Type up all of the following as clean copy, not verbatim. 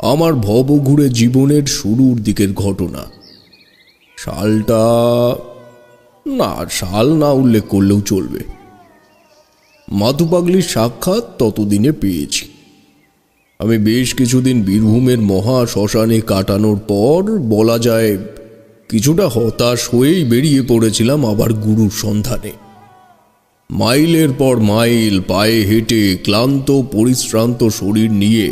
আমার ভবঘুরে জীবনের শুরুর দিকের ঘটনা। সালটা না, সাল না উল্লেখ করলেও চলবে। মাধুপাগলির সাক্ষাৎ ততদিনে পেয়েছি। আমি বেশ কিছুদিন বীরভূমের মহা শ্মশানে কাটানোর পর বলা যায় কিছুটা হতাশ হয়েই বেরিয়ে পড়েছিলাম আবার গুরুর সন্ধানে। মাইলের পর মাইল পায়ে হেঁটে ক্লান্ত পরিশ্রান্ত শরীর নিয়ে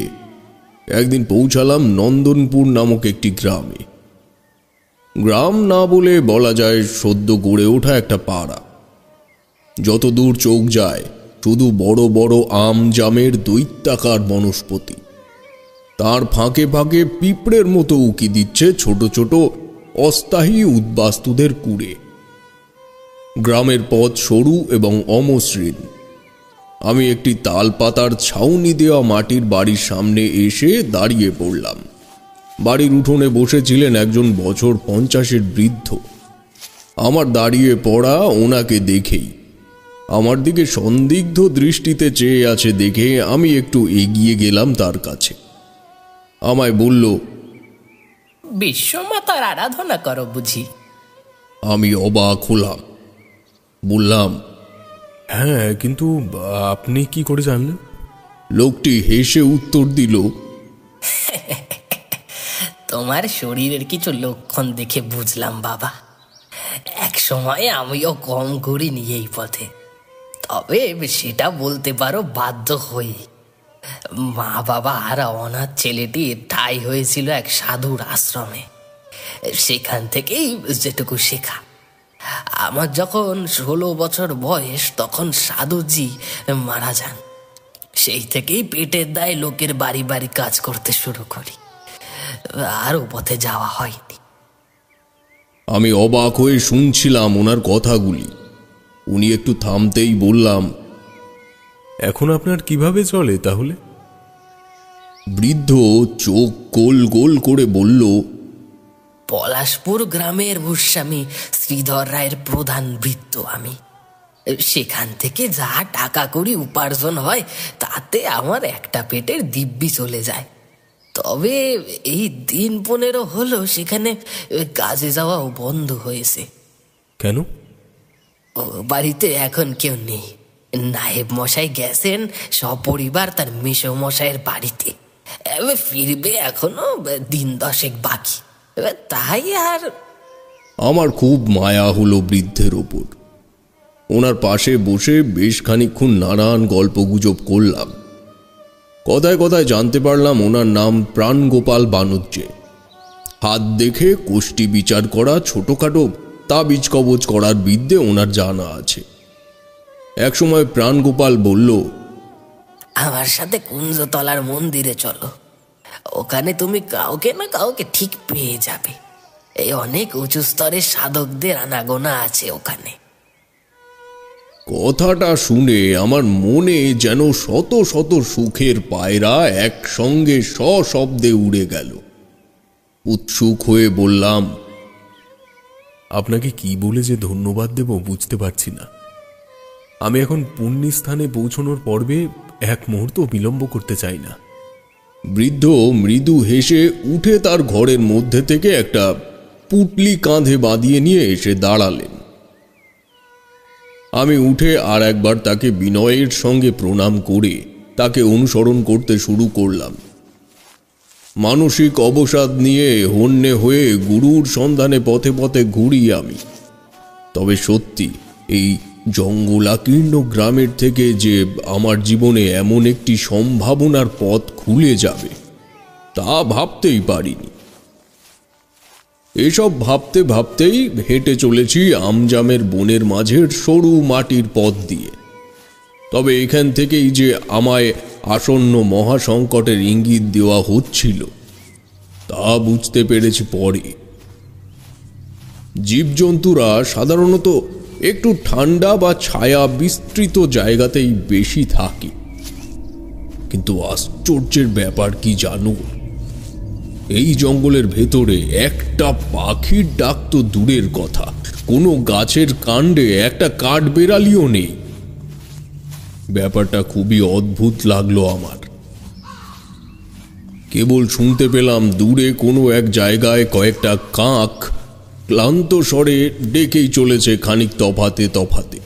একদিন পৌঁছালাম নন্দনপুর নামক একটি গ্রামে। গ্রাম না বলে বলা যায় সদ্য গড়ে ওঠা একটা পাড়া। যত দূর চোখ যায় শুধু বড় বড় আম জামের দৈত্যাকার বনস্পতি, তার ফাঁকে ফাঁকে পিঁপড়ের মতো উকি দিচ্ছে ছোট ছোট অস্থায়ী উদ্বাস্তুদের কুড়ে। গ্রামের পথ সরু এবং অমসৃণ। আমি একটি তালপাতার ছাউনি দেওয়া মাটির বাড়ির সামনে এসে দাঁড়িয়ে পড়লাম। বাড়ির উঠোনে বসেছিলেন একজন বছর 50-এর বৃদ্ধ। আমার দাঁড়িয়ে পড়া ওনাকে দেখেই আমার দিকে সন্দিগ্ধ দৃষ্টিতে চেয়ে আছে দেখে আমি একটু এগিয়ে গেলাম তার কাছে। আমায় বলল, বিশ্বমাতার আরাধনা করো বুঝি? আমি অবাক হলাম। বললাম, হ্যাঁ, কিন্তু আপনি কি করে জানলেন? লোকটি হেসে উত্তর দিল, তোমার শরীরের কিছু লক্ষণ দেখে বুঝলাম বাবা। এক সময় আমিও কম করিনি এই পথে, তবে সেটা বলতে পারো বাধ্য হই। মা বাবা আর অনাথ ছেলেটি ঠাঁই হয়েছিল এক সাধুর আশ্রমে। সেখান থেকেই যেটুকু শেখা। আমার যখন 16 বছর বয়স তখন সাধুজি মারা যান। সেই থেকেই পেটের দায়ে লোকের বাড়ি বাড়ি কাজ করতে শুরু করি, আর ও পথে যাওয়া হয়নি। আমি অবাক হয়ে শুনছিলাম ওনার কথাগুলি। উনি একটু থামতেই বললাম, এখন আপনার কিভাবে চলে তাহলে? বৃদ্ধ চোখ গোল গোল করে বলল, পলাশপুর গ্রামের ভূস্বামী শ্রীধর রায়ের প্রধান বৃত্ত আমি। সেখান থেকে যা টাকা করি উপার্জন হয় তাতে আমার একটা পেটের দিব্যি চলে যায়। তবে এই দিন 15 হলো সেখানে কাজে যাওয়াও বন্ধ হয়েছে। কেন? বাড়িতে এখন কেউ নেই। নায়েব মশাই গেছেন সপরিবার তার মেসো মশাইয়ের বাড়িতে। ফিরবে এখনো দিন 10 বাকি। তাই আর আমার খুব মায়া হলো বৃদ্ধের ওপর। ওনার পাশে বসে বেশ খানিকক্ষণ নানান গল্পগুজব করলাম। কথায় কথায় জানতে পারলাম ওনার নাম প্রাণগোপাল বানুজ্জে। হাত দেখে কোষ্ঠী বিচার করা, ছোটখাটো তাবিজ কবজ করার বিদ্যে ওনার জানা আছে। একসময় প্রাণগোপাল বলল, আমার সাথে কুঞ্জতলার মন্দিরে চলো। ওখানে তুমি কাউকে না কাউকে ঠিক পেয়ে যাবে। এই অনেক উঁচু স্তরের সাধকদের আনাগোনা আছে ওখানে। কথাটা শুনে আমার মনে যেন শত শত সুখের পায়রা একসঙ্গে সশব্দে উড়ে গেল। উৎসুক হয়ে বললাম, আপনাকে কি বলে যে ধন্যবাদ দেব বুঝতে পারছি না। আমি এখন পুণ্যস্থানে পৌঁছানোর পর্বে এক মুহূর্ত বিলম্ব করতে চাই না। বৃদ্ধ মৃদু হেসে উঠে তার ঘরের মধ্যে থেকে একটা পুটলি কাঁধে বাঁধিয়ে নিয়ে এসে দাঁড়ালেন। আমি উঠে আর একবার তাকে বিনয়ের সঙ্গে প্রণাম করে তাকে অনুসরণ করতে শুরু করলাম। মানসিক অবসাদ নিয়ে হন্যে হয়ে গুরুর সন্ধানে পথে পথে ঘুরি আমি। তবে সত্যি এই জঙ্গলাকীর্ণ গ্রামের থেকে যে আমার জীবনে এমন একটি সম্ভাবনার পথ খুলে যাবে তা ভাবতেই পারিনি। এসব ভাবতে ভাবতেই হেঁটে চলেছি আমজামের বনের মাঝের সরু মাটির পথ দিয়ে। তবে এখান থেকেই যে আমায় আসন্ন মহাসংকটের ইঙ্গিত দেওয়া হচ্ছিল তা বুঝতে পেরেছি পরে। জীবজন্তুরা সাধারণত একটু ঠান্ডা বা ছায়া বিস্তৃত জায়গাতেই বেশি থাকে, কিন্তু আশ্চর্যের ব্যাপার কি জানো, এই জঙ্গলের ভেতরে একটা পাখির ডাক তো দূরের কথা, কোনো গাছের কাণ্ডে একটা কাঠবেড়ালিও নেই। ব্যাপারটা খুবই অদ্ভুত লাগলো আমার। কেবল শুনতে পেলাম দূরে কোনো এক জায়গায় কয়েকটা কাক ক্লান্ত স্বরে ডেকেই চলেছে খানিক তফাতে তফাতে।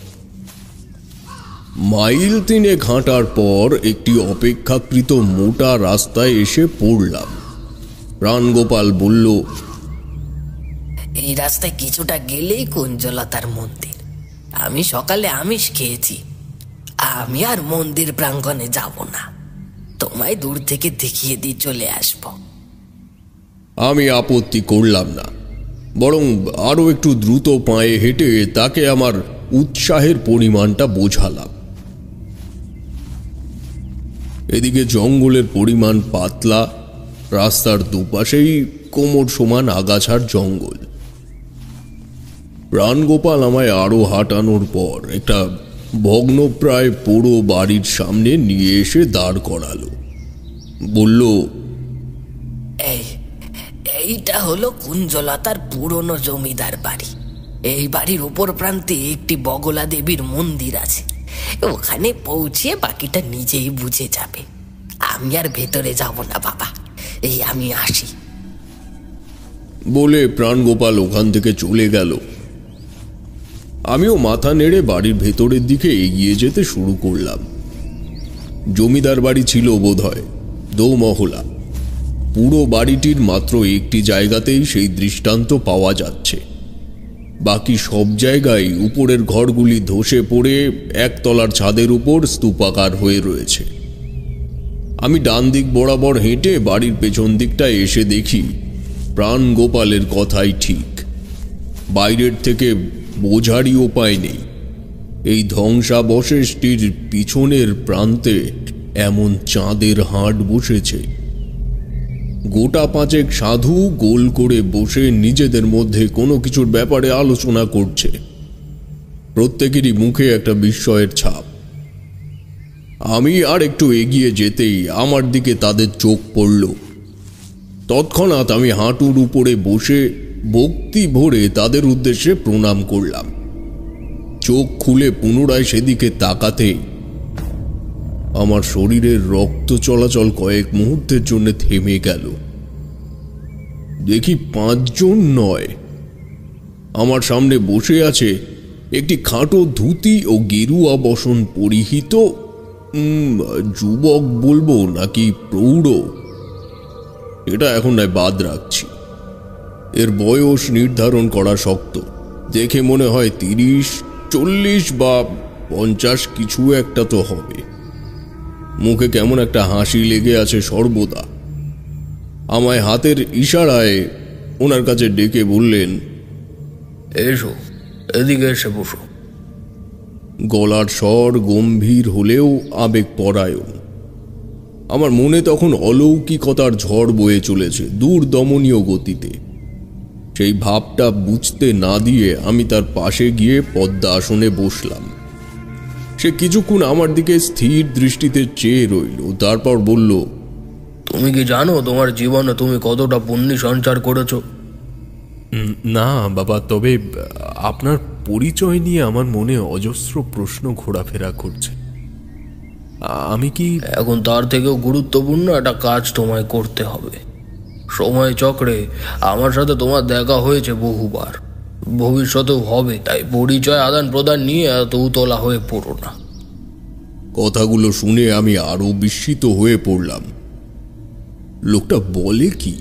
মাইল 3 হাঁটার পর একটি অপেক্ষাকৃত মোটা রাস্তায় এসে পড়লাম। প্রাণগোপাল বলল, এই রাস্তায় কিছুটা গেলেই কুঞ্জলতার মন্দির। আমি সকালে আমিষ খেয়েছি, আমি আর মন্দির প্রাঙ্গণে যাব না, তোমায় দূর থেকে দেখিয়ে দিয়ে চলে আসব। আমি আপত্তি করলাম না, বরং আরো একটু দ্রুত পায়ে হেঁটে তাকে আমার উৎসাহের পরিমাণটা বোঝালাম। এদিকে জঙ্গলের পরিমাণ পাতলা, রাস্তার দুপাশেই কোমর সমান আগাছার জঙ্গল। প্রাণগোপাল আমায় আরো হাঁটানোর পর একটা ভগ্নপ্রায় পোড়ো বাড়ির সামনে নিয়ে এসে দাঁড় করালো। বলল, এইটা হলো কুঞ্জলতার পুরনো জমিদার বাড়ি। এই বাড়ির উপর প্রান্তে একটি বগলা দেবীর মন্দির আছে, ওখানে পৌঁছে বাকিটা নিজেই বুঝে যাবে। আমি আর ভেতরে যাব না বাবা, এই আমি আসি। বলে প্রাণগোপাল ওখান থেকে চলে গেল। আমিও মাথা নেড়ে বাড়ির ভেতরের দিকে এগিয়ে যেতে শুরু করলাম। জমিদার বাড়ি ছিল বোধহয় দোমহলা। পুরো বাড়িটির মাত্র একটি জায়গাতেই সেই দৃষ্টান্ত পাওয়া যাচ্ছে, বাকি সব জায়গায় উপরের ঘরগুলি ধসে পড়ে একতলার ছাদের উপর স্তূপাকার হয়ে রয়েছে। আমি ডান দিক বরাবর হেঁটে বাড়ির পেছন দিকটায় এসে দেখি প্রাণগোপালের কথাই ঠিক। বাইরের থেকে বোঝারই উপায় নেই এই ধ্বংসাবশেষটির পিছনের প্রান্তে এমন চাঁদের হাট বসেছে। গোটা 5 সাধু গোল করে বসে নিজেদের মধ্যে কোনো কিছুর ব্যাপারে আলোচনা করছে। প্রত্যেকেরই মুখে একটা বিস্ময়ের ছাপ। আমি আর একটু এগিয়ে যেতেই আমার দিকে তাদের চোখ পড়ল। তৎক্ষণাৎ আমি হাঁটুর উপরে বসে ভক্তি ভরে তাদের উদ্দেশ্যে প্রণাম করলাম। চোখ খুলে পুনরায় সেদিকে তাকাতে আমার শরীরের রক্ত চলাচল কয়েক মুহূর্তের জন্য থেমে গেল। দেখি 5 জন নয়, আমার সামনে বসে আছে একটি খাটো ধুতি ও গেরুয়া বসন পরিহিত যুবক বলবো নাকি প্রৌঢ় এটা এখন নয় বাদ রাখছি। এর বয়স নির্ধারণ করা শক্ত, দেখে মনে হয় 30, 40 বা 50 কিছু একটা তো হবে। মুখে কেমন একটা হাসি লেগে আছে সর্বদা। আমায় হাতের ইশারায় ওনার কাছে ডেকে বললেন, এসো, এদিকে এসে বসো। গলার স্বর গম্ভীর হলেও আবেগপরায়ণ। আমার মনে তখন অলৌকিকতার ঝড় বয়ে চলেছে দূরদমনীয় গতিতে। সেই ভাবটা বুঝতে না দিয়ে আমি তার পাশে গিয়ে পদ্মা আসনে বসলাম। সে কিছুক্ষণ আমার দিকে স্থির দৃষ্টিতে চেয়ে রইল, তারপর বলল, তুমি কি জানো তোমার জীবনে তুমি কতটা পুণ্য সঞ্চার করেছো? না বাবা, তবে আপনার পরিচয় নিয়ে আমার মনে অজস্র প্রশ্ন ঘোরাফেরা করছে। আমি কি এখন তার থেকেও গুরুত্বপূর্ণ একটা কাজ তোমায় করতে হবে। সময় চক্রে আমার সাথে তোমার দেখা হয়েছে বহুবার, ভবিষ্যতেও হবে, তাই পরিচয় আদান প্রদান নিয়ে এত উতলা হয়ে পড়ো না। কথাগুলো শুনে আমি আরো বিস্মিত হয়ে পড়লাম। লোকটা বলে কি?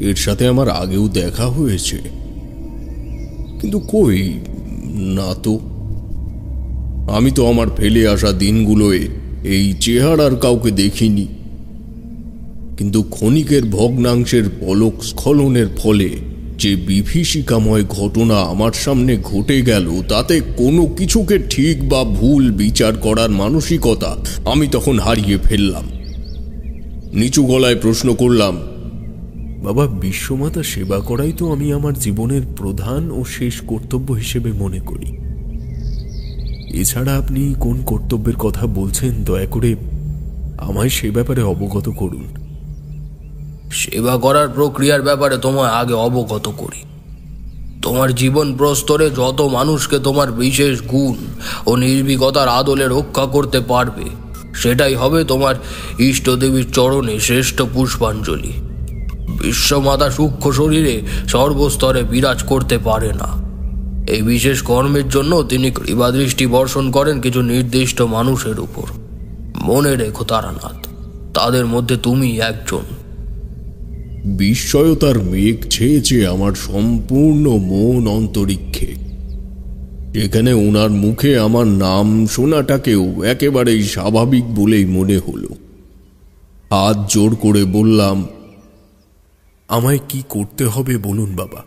এর সাথে আমার আগেও দেখা হয়েছে, কিন্তু কই না তো। আমি তো আমার ফেলে আসা দিনগুলোয় এই চেহারার কাউকে দেখিনি। কিন্তু ক্ষণিকের ভগ্নাংশের পলক স্খলনের ফলে যে বিভীষিকাময় ঘটনা আমার সামনে ঘটে গেল, তাতে কোনো কিছুকে ঠিক বা ভুল বিচার করার মানসিকতা আমি তখন হারিয়ে ফেললাম। নিচু গলায় প্রশ্ন করলাম, বাবা, বিশ্বমাতা সেবা করাই তো আমি আমার জীবনের প্রধান ও শেষ কর্তব্য হিসেবে মনে করি। এছাড়া আপনি কোন কর্তব্যের কথা বলছেন দয়া করে আমায় সে ব্যাপারে অবগত করুন। সেবা করার প্রক্রিয়ার ব্যাপারে তোমায় আগে অবগত করি। তোমার জীবন প্রস্তরে যত মানুষকে তোমার বিশেষ গুণ ও নির্ভীকতার আদলে রক্ষা করতে পারবে, সেটাই হবে তোমার ইষ্টদেবীর চরণে শ্রেষ্ঠ পুষ্পাঞ্জলি। বিশ্বমাতা সূক্ষ্ম শরীরে সর্বস্তরে বিরাজ করতে পারে না। এই বিশেষ কর্মের জন্য তিনি কৃপাদৃষ্টি বর্ষণ করেন কিছু নির্দিষ্ট মানুষের উপর। মনে রেখো তারানাথ, তাদের মধ্যে তুমি একজন। বিস্ময়তার মেঘ ছেয়েছে আমার সম্পূর্ণ মন অন্তরিক্ষে। যেখানে ওনার মুখে আমার নাম শোনাটাকেও একেবারেই স্বাভাবিক বলেই মনে হলো। হাত জোর করে বললাম, আমায় কি করতে হবে বলুন বাবা।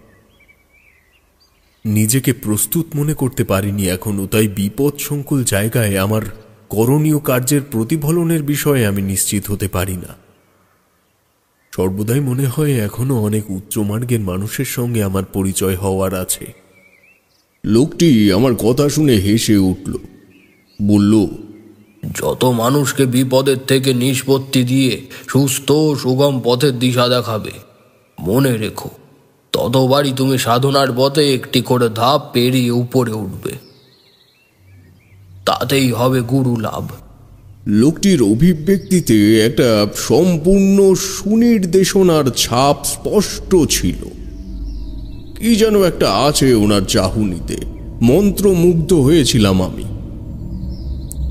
নিজেকে প্রস্তুত মনে করতে পারিনি এখনো, তাই বিপদসংকুল জায়গায় আমার করণীয় কার্যের প্রতিফলনের বিষয়ে আমি নিশ্চিত হতে পারি না। সর্বদাই মনে হয় এখনো অনেক উচ্চমার্গের মানুষের সঙ্গে আমার পরিচয় হওয়ার আছে। লোকটি আমার কথা শুনে হেসে উঠল, বলল, যত মানুষকে বিপদের থেকে নিষ্পত্তি দিয়ে সুস্থ সুগম পথের দিশা দেখাবে, মনে রেখো ততবারই তুমি সাধনার পথে একটি করে ধাপ পেরিয়ে উপরে উঠবে। তাতেই হবে গুরু লাভ। লোকটির অভিব্যক্তিতে একটা সম্পূর্ণ সুনির্দেশনার ছাপ স্পষ্ট ছিল। কি যেন একটা আছে ওনার চাহনিতে, মন্ত্রমুগ্ধ হয়েছিলাম আমি।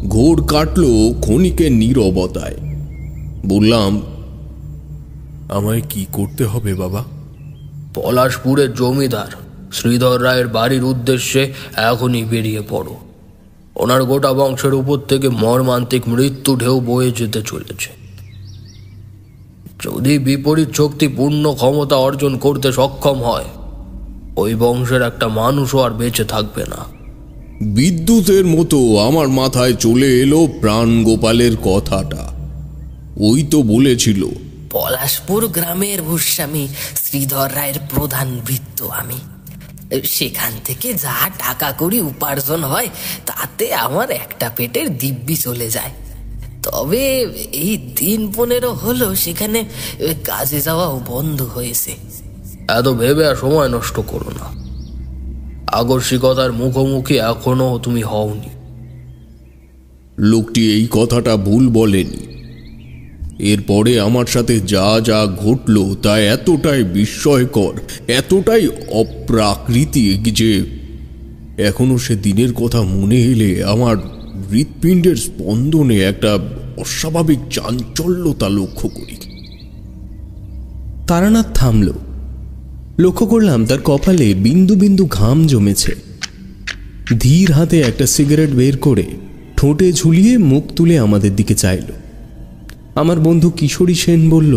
ঘোর কাটল ক্ষণিকের নীরবতায়। বললাম, আমায় কি করতে হবে বাবা? পলাশপুরের জমিদার শ্রীধর রায়ের বাড়ির উদ্দেশ্যে এখনই বেরিয়ে পড়ো। ওনার গোটা বংশের উপর থেকে মর্মান্তিক মৃত্যু ঢেউ বয়ে যেতে চলেছে। যদি বিপরীত শক্তি পূর্ণ ক্ষমতা অর্জন করতে সক্ষম হয়, ওই বংশের একটা মানুষও আর বেঁচে থাকবে না। বিদ্যুতের মতো আমার মাথায় চলে এলো প্রাণ গোপালের কথাটা। ওই তো বলেছিল, পলাশপুর গ্রামের ভূস্বামী শ্রীধর রায়ের প্রধান ভৃত্য আমি। সেখান থেকে যা টাকা কড়ি উপার্জন হয় তাতে আমার একটা পেটের দিব্যি চলে যায়। তবে এই দিন 15 হলো সেখানে কাজে যাওয়াও বন্ধ হয়েছে। এত ভেবে আর সময় নষ্ট করো না। আকস্মিকতার মুখোমুখি এখনো তুমি হওনি। লোকটি এই কথাটা ভুল বলেনি। এরপরে আমার সাথে যা যা ঘটল তা এতটাই বিস্ময়কর, এতটাই অপ্রাকৃতিক যে এখনো সে দিনের কথা মনে এলে আমার হৃৎপিণ্ডের স্পন্দনে একটা অস্বাভাবিক চাঞ্চল্যতা লক্ষ্য করি। তারানাথ থামল। লক্ষ্য করলাম তার কপালে বিন্দু বিন্দু ঘাম জমেছে। ধীর হাতে একটা সিগারেট বের করে ঠোঁটে ঝুলিয়ে মুখ তুলে আমাদের দিকে চাইল। আমার বন্ধু কিশোরী সেন বলল,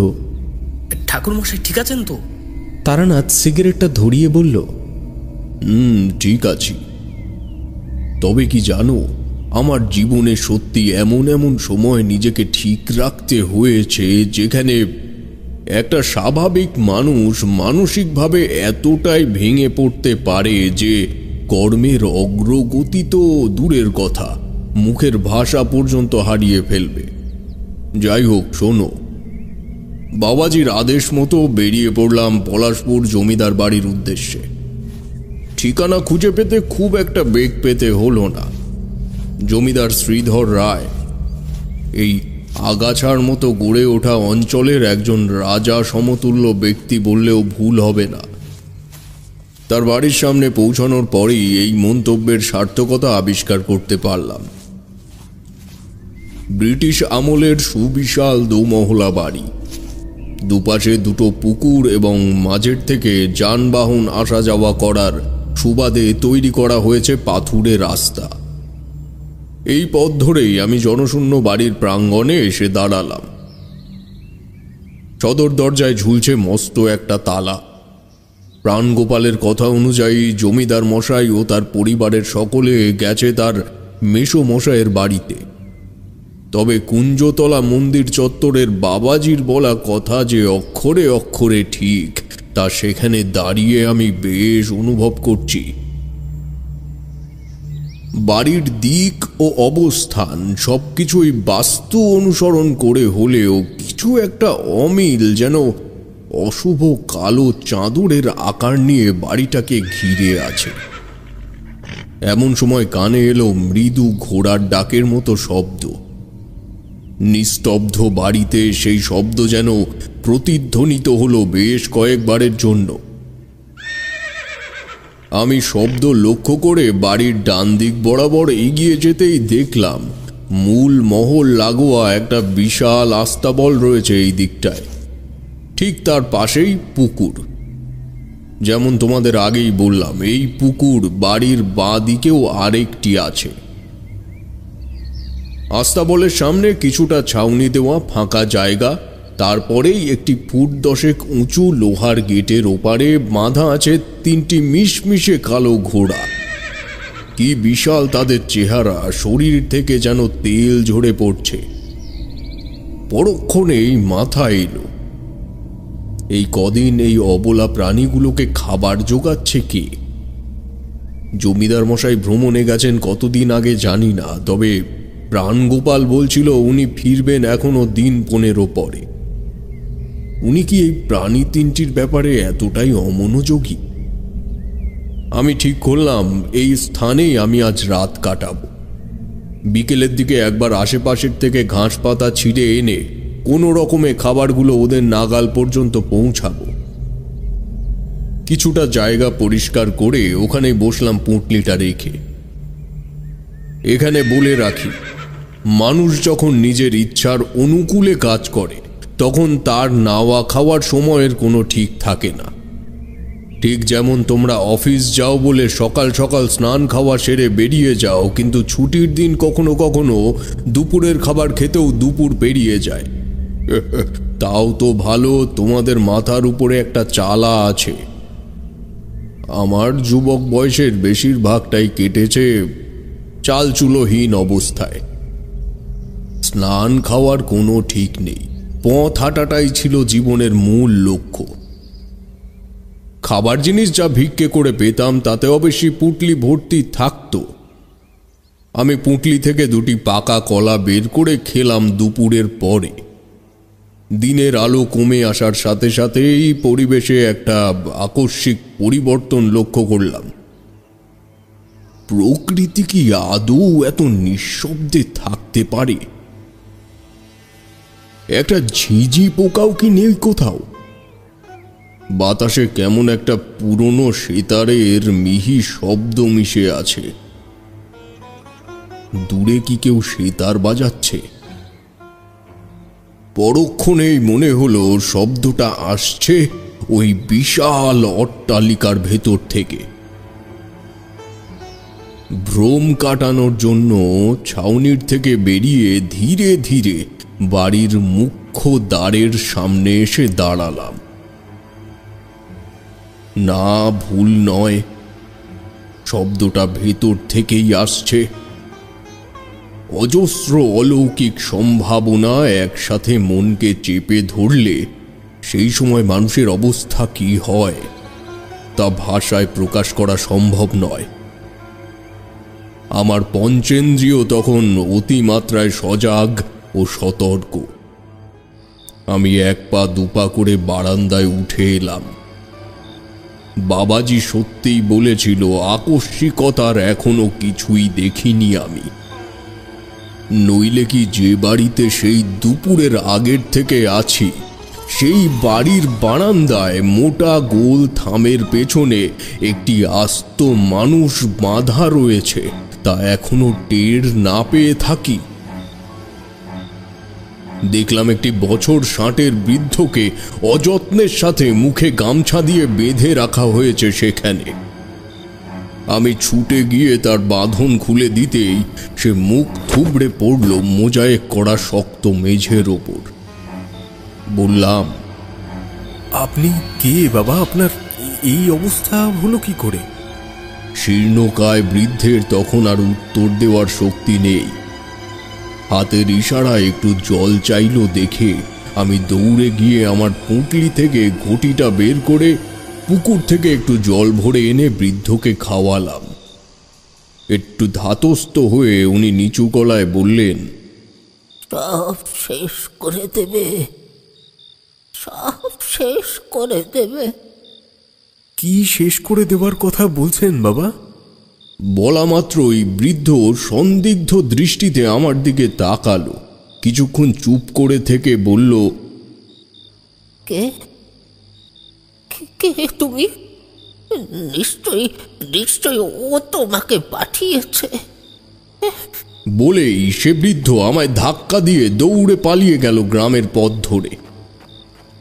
ঠাকুরমশাই ঠিক আছেন তো? তারানাথ সিগারেটটা ধরিয়ে বলল, ঠিক আছি। তবে কি জানো, আমার জীবনে সত্যি এমন এমন সময় নিজেকে ঠিক রাখতে হয়েছে যেখানে একটা স্বাভাবিক মানুষ মানসিকভাবে এতটাই ভেঙে পড়তে পারে যে কর্মের অগ্রগতি তো দূরের কথা, মুখের ভাষা পর্যন্ত হারিয়ে ফেলবে। যাই হোক, শোনো, বাবাজির আদেশ মতো বেরিয়ে পড়লাম পলাশপুর জমিদার বাড়ির উদ্দেশ্যে। ঠিকানা খুঁজে পেতে খুব একটা বেগ পেতে হলো না। জমিদার শ্রীধর রায় এই আগাছার মতো গড়ে ওঠা অঞ্চলের একজন রাজা সমতুল্য ব্যক্তি বললেও ভুল হবে না। তার বাড়ির সামনে পৌঁছানোর পরেই এই মন্তব্যের সার্থকতা আবিষ্কার করতে পারলাম। ব্রিটিশ আমলের সুবিশাল দোমহলা বাড়ি, দুপাশে দুটো পুকুর এবং মাঝের থেকে যানবাহন আসা যাওয়া করার সুবাদে তৈরি করা হয়েছে পাথুরে রাস্তা। এই পথ ধরেই আমি জনশূন্য বাড়ির প্রাঙ্গণে এসে দাঁড়ালাম। সদর দরজায় ঝুলছে মস্ত একটা তালা। প্রাণগোপালের কথা অনুযায়ী জমিদার মশাই ও তার পরিবারের সকলে গেছে তার মেসো মশাইয়ের বাড়িতে। তবে কুঞ্জতলা মন্দির চত্বরের বাবাজির বলা কথা যে অক্ষরে অক্ষরে ঠিক, তা সেখানে দাঁড়িয়ে আমি বেশ অনুভব করছি। বাড়ির দিক ও অবস্থান সবকিছুই বাস্তু অনুসরণ করে হলেও কিছু একটা অমিল যেন অশুভ কালো চাদরের আকার নিয়ে বাড়িটাকে ঘিরে আছে। এমন সময় কানে এলো মৃদু ঘোড়ার ডাকের মতো শব্দ। নিস্তব্ধ বাড়িতে সেই শব্দ যেন প্রতিধ্বনিত হলো বেশ কয়েকবারের জন্য। আমি শব্দ লক্ষ্য করে বাড়ির ডান দিক বরাবর এগিয়ে যেতেই দেখলাম মূল মহল লাগোয়া একটা বিশাল আস্তাবল রয়েছে এই দিকটায়। ঠিক তার পাশেই পুকুর। যেমন তোমাদের আগেই বললাম, এই পুকুর বাড়ির বাঁ দিকেও আরেকটি আছে। আস্তাবলের সামনে কিছুটা ছাউনি দেওয়া ফাঁকা জায়গা, তারপরেই একটি ফুট 10 উঁচু লোহার গেটের ওপারে বাঁধা আছে 3টি মিশমিশে কালো ঘোড়া। কি বিশাল তাদের চেহারা, শরীর থেকে যেন তেল ঝরে পড়ছে। পরক্ষণেই মাথা এলো, এই কদিন এই অবলা প্রাণীগুলোকে খাবার জোগাচ্ছে কে? জমিদার মশাই ভ্রমণে গেছেন কতদিন আগে জানি না, তবে প্রাণগোপাল বলছিল উনি ফিরবেন এখনো দিন 15 পরে। উনি কি এই প্রাণী 3টির ব্যাপারে এতটাই অমনোযোগী? আমি ঠিক করলাম এই স্থানেই আমি আজ রাত কাটাবো। বিকেলের দিকে একবার আশেপাশের থেকে ঘাস পাতা ছিঁড়ে এনে কোনো রকমে খাবারগুলো ওদের নাগাল পর্যন্ত পৌঁছাবো। কিছুটা জায়গা পরিষ্কার করে ওখানে বসলাম পুঁটলিটা রেখে। এখানে বলে রাখি, মানুষ যখন নিজের ইচ্ছার অনুকূলে কাজ করে তখন তার নাওয়া খাওয়ার সময়ের কোনো ঠিক থাকে না। ঠিক যেমন তোমরা অফিস যাও বলে সকাল সকাল স্নান খাওয়া সেরে বেরিয়ে যাও, কিন্তু ছুটির দিন কখনো কখনো দুপুরের খাবার খেতেও দুপুর পেরিয়ে যায়। তাও তো ভালো তোমাদের মাথার উপরে একটা চালা আছে। আমার যুবক বয়সের বেশিরভাগটাই কেটেছে চালচুলোহীন অবস্থায়। স্নান খাওয়ার কোনো ঠিক নেই, পথ হাঁটাটাই ছিল জীবনের মূল লক্ষ্য। খাবার জিনিস যা ভিক্ষে করে পেতাম তাতে অবশ্যই পুঁটলি ভর্তি থাকতো। আমি পুঁটলি থেকে 2টি পাকা কলা বের করে খেলাম দুপুরের পরে। দিনের আলো কমে আসার সাথে সাথে এই পরিবেশে একটা আকস্মিক পরিবর্তন লক্ষ্য করলাম। প্রকৃতি কি আদৌ এত নিঃশব্দে থাকতে পারে? একটা ঝিঝি পোকাও কি নেই কোথাও? বাতাসে কেমন একটা পুরনো সেতারের মিহি শব্দ মিশে আছে। দূরে কি কেউ সেতার বাজাচ্ছে? পরক্ষণেই মনে হলো শব্দটা আসছে ওই বিশাল অট্টালিকার ভেতর থেকে। ভ্রম কাটানোর জন্য ছাউনির থেকে বেরিয়ে ধীরে ধীরে বাড়ির মুখ্য দ্বারের সামনে এসে দাঁড়ালাম। না, ভুল নয়, শব্দটা ভেতর থেকেই আসছে। অজস্র অলৌকিক সম্ভাবনা একসাথে মনকে চেপে ধরলে সেই সময় মানুষের অবস্থা কি হয় তা ভাষায় প্রকাশ করা সম্ভব নয়। আমার পঞ্চেন্দ্রিয় তখন অতিমাত্রায় সজাগ ও সতর্ক। আমি 1 পা 2 পা করে বারান্দায় উঠে এলাম। বাবাজি সত্যিই বলেছিল, আকস্মিকতার এখনো কিছুই দেখিনি আমি। নইলে কি যে বাড়িতে সেই দুপুরের আগের থেকে আছি সেই বাড়ির বারান্দায় মোটা গোল থামের পেছনে একটি আস্ত মানুষ বাঁধা রয়েছে তা এখনো টের না পেয়ে থাকি? দেখলাম একটি বছর 60-এর বৃদ্ধকে অযত্নের সাথে মুখে গামছা দিয়ে বেঁধে রাখা হয়েছে সেখানে। আমি ছুটে গিয়ে তার বাঁধন খুলে দিতেই সে মুখ থুবড়ে পড়ল মোজায়েক করা শক্ত মেঝের ওপর। বললাম, আপনি কে বাবা? আপনার এই অবস্থা হলো কি করে? শীর্ণকায় বৃদ্ধের তখন আর উত্তর দেওয়ার শক্তি নেই। হাতের ইশারায় একটু জল চাইল দেখে আমি দৌড়ে গিয়ে আমার পুঁটলি থেকে ঘটিটা বের করে পুকুর থেকে একটু জল ভরে এনে বৃদ্ধকে খাওয়ালাম। একটু ধাতস্থ হয়ে উনি নিচু গলায় বললেন, সব শেষ করে দেবে, সব শেষ করে দেবে। কি শেষ করে দেওয়ার কথা বলছেন বাবা? বলা মাত্রই বৃদ্ধ সন্দিগ্ধ দৃষ্টিতে আমার দিকে তাকালো, কিছুক্ষণ চুপ করে থেকে বলল, কে কে তুমি? নিশ্চয়ই নিশ্চয়ই ও তোমাকে পাঠিয়েছে। বলেই সে বৃদ্ধ আমায় ধাক্কা দিয়ে দৌড়ে পালিয়ে গেল গ্রামের পথ ধরে।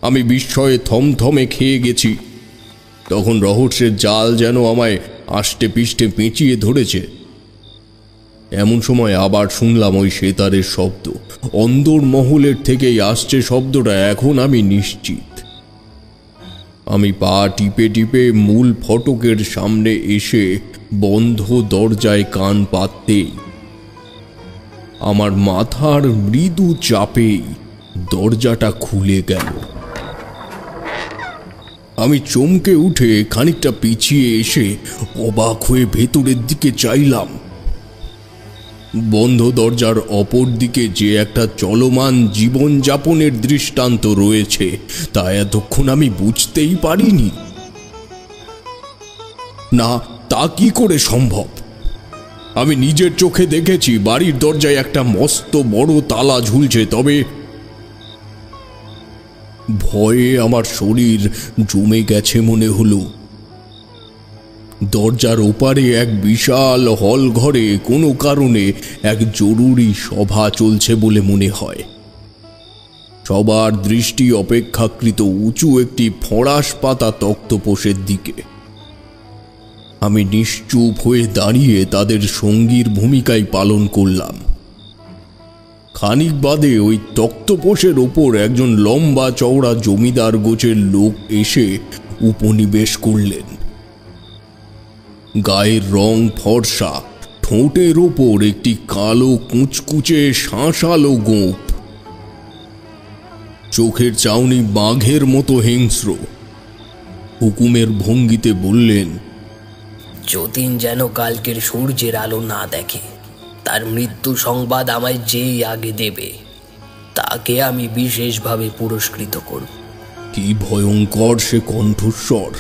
আমি বিস্ময়ে থমথমে খেয়ে গেছি। তখন রহস্যের জাল যেন আমায় আষ্টে পিষ্টে পেঁচিয়ে ধরেছে। এমন সময় আবার শুনলাম ওই সেতারের শব্দ। অন্দর মহলের থেকেই আসছে শব্দটা, এখন আমি নিশ্চিত। আমি পা টিপে টিপে মূল ফটকের সামনে এসে বন্ধ দরজায় কান পাততেই আমার মাথার মৃদু চাপেই দরজাটা খুলে গেল। আমি চমকে উঠে খানিকটা পিছিয়ে এসে অবাক হয়ে ভেতরের দিকে চাইলাম। বন্ধ দরজার অপর দিকে যে একটা চলমান জীবনযাপনের দৃষ্টান্ত রয়েছে তা এতক্ষণ আমি বুঝতেই পারিনি। না, তা কি করে সম্ভব? আমি নিজের চোখে দেখেছি বাড়ির দরজায় একটা মস্ত বড় তালা ঝুলছে, তবে ভয়ে আমার শরীর জমে গেছে মনে হলো। দরজার ওপারে এক বিশাল হল ঘরে কোনো কারণে এক জরুরি সভা চলছে বলে মনে হয়। সবার দৃষ্টি অপেক্ষাকৃত উঁচু একটি ফরাস পাতা তক্তপোষের দিকে। আমি নিশ্চুপ হয়ে দাঁড়িয়ে তাদের সঙ্গীর ভূমিকাই পালন করলাম। খানিক বাদে ওই তক্তপোষের ওপর একজন লম্বা চওড়া জমিদার গোছের লোক এসে উপনিবেশ করলেন। গায়ের রং ফর্সা, ঠোঁটের ওপর একটি কালো কুচকুচে শাঁসালো গোঁপ, চোখের চাউনি বাঘের মতো হিংস্র। হুকুমের ভঙ্গিতে বললেন, যতীন যেন কালকের সূর্যের আলো না দেখে, তার মৃত্যু সংবাদ আমায় যেই আগে দেবে তাকে আমি বিশেষভাবে পুরস্কৃত করব। কি ভয়ঙ্কর সে কণ্ঠস্বর!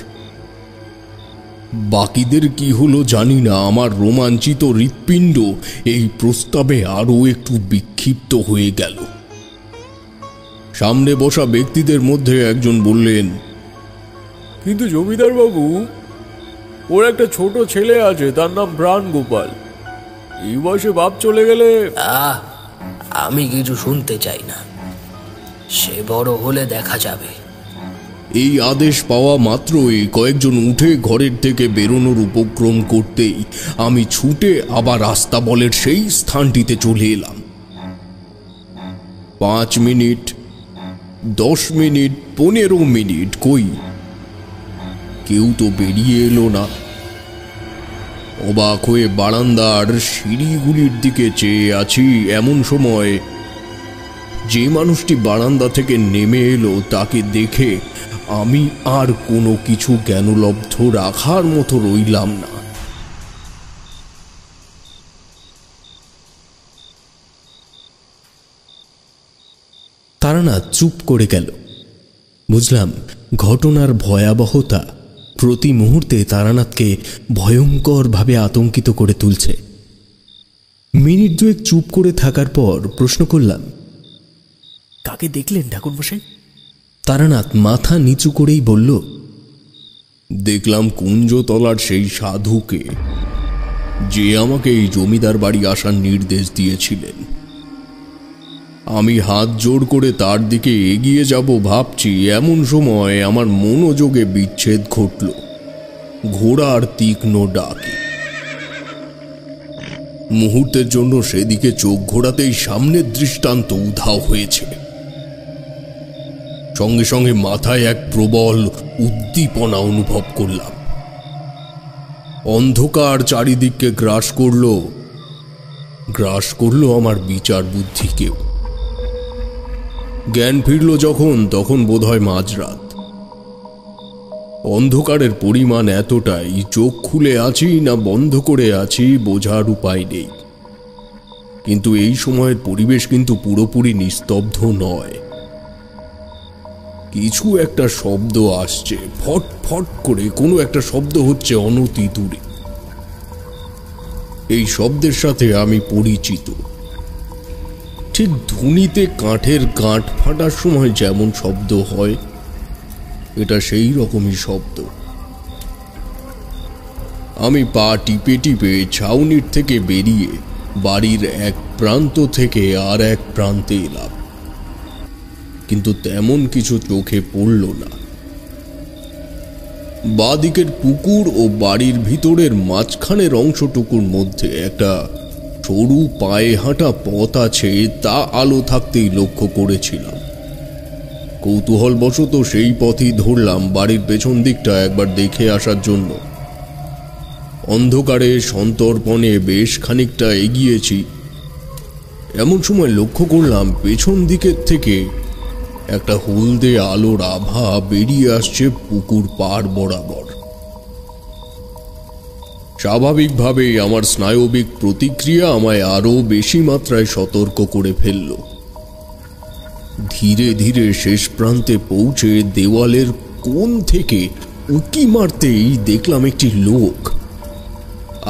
বাকিদের কি হলো জানি না, আমার রোমাঞ্চিত হৃৎপিণ্ড এই প্রস্তাবে আরো একটু বিক্ষিপ্ত হয়ে গেল। সামনে বসা ব্যক্তিদের মধ্যে একজন বললেন, কিন্তু জমিদার বাবু, ওর একটা ছোট ছেলে আছে, তার নাম প্রাণ গোপাল। এই বয়সে বাপ চলে গেলে। আমি কিছু শুনতে চাই না, সে বড় হলে দেখা যাবে। এই আদেশ পাওয়া মাত্রই কয়েকজন উঠে ঘরের থেকে বেরোনোর উপক্রম করতেই আমি ছুটে আবার আস্তাবলের সেই স্থানটিতে চলে এলাম। 5 মিনিট, 10 মিনিট, 15 মিনিট, কই কেউ তো বেরিয়ে এলো না। অবাক হয়ে বারান্দার সিঁড়িগুলির দিকে চেয়ে আছি। এমন সময় যে মানুষটি বারান্দা থেকে নেমে এলো তাকে দেখে আমি আর কোনো কিছু জ্ঞানলব্ধ রাখার মতো রইলাম না। তারানাথ চুপ করে গেল। বুঝলাম ঘটনার ভয়াবহতা প্রতি মুহূর্তে তারানাথকে ভয়ঙ্করভাবে আতঙ্কিত করে তুলছে। মিনিট দুয়েক চুপ করে থাকার পর প্রশ্ন করলাম, কাকে দেখলেন ঠাকুরমশাই? তারানাথ মাথা নিচু করেই বলল, দেখলাম কুঞ্জতলার সেই সাধুকে, যে আমাকে এই জমিদার বাড়ি আসার নির্দেশ দিয়েছিলেন। আমি হাত জোড় করে তার দিকে এগিয়ে যাব ভাবছি, এমন সময় আমার মনোযোগে বিচ্ছেদ ঘটল ঘোড়ার তীক্ষ্ণ ডাকে। মুহূর্তের জন্য সেদিকে চোখ ঘোরাতেই সামনের দৃষ্টান্ত উধাও হয়েছে। সঙ্গে সঙ্গে মাথায় এক প্রবল উদ্দীপনা অনুভব করলাম। অন্ধকার চারিদিককে গ্রাস করলো আমার বিচার বুদ্ধিকেও। জ্ঞান ফিরল যখন, তখন বোধহয় মাঝরাত। অন্ধকারের পরিমাণ এতটাই, চোখ খুলে আছি না বন্ধ করে আছি বোঝার উপায় নেই। কিন্তু এই সময়ের পরিবেশ কিন্তু পুরোপুরি নিস্তব্ধ নয়। কিছু একটা শব্দ আসছে, ফট ফট করে কোনো একটা শব্দ হচ্ছে অনতি দূরে। এই শব্দের সাথে আমি পরিচিত। ঠিক ধুনিতে কাঠের গাঁট ফাটার সময় যেমন শব্দ হয়, এটা সেই রকমই শব্দ। আমি পা টিপে টিপে ছাউনির থেকে বেরিয়ে বাড়ির এক প্রান্ত থেকে আর এক প্রান্তে এলাম, কিন্তু তেমন কিছু চোখে পড়ল না। বাঁদিকের পুকুর ও বাড়ির ভিতরের মাঝখানের অংশটুকুর মধ্যে একটা সরু পায়ে হাঁটা পথ আছে, তা আলো থাকতেই লক্ষ্য করেছিলাম। কৌতূহলবশত সেই পথই ধরলাম বাড়ির পেছন দিকটা একবার দেখে আসার জন্য। অন্ধকারে সন্তর্পণে বেশ খানিকটা এগিয়েছি, এমন সময় লক্ষ্য করলাম পেছন দিকের থেকে একটা হলদে আলোর আভা বেরিয়ে আসছে পুকুর পাড় বরাবর। স্বাভাবিকভাবেই আমার স্নায়বিক প্রতিক্রিয়া আমায় আরো বেশি মাত্রায় সতর্ক করে ফেলল। ধীরে ধীরে শেষ প্রান্তে পৌঁছে দেওয়ালের কোণ থেকে উঁকি মারতেই দেখলাম একটি লোক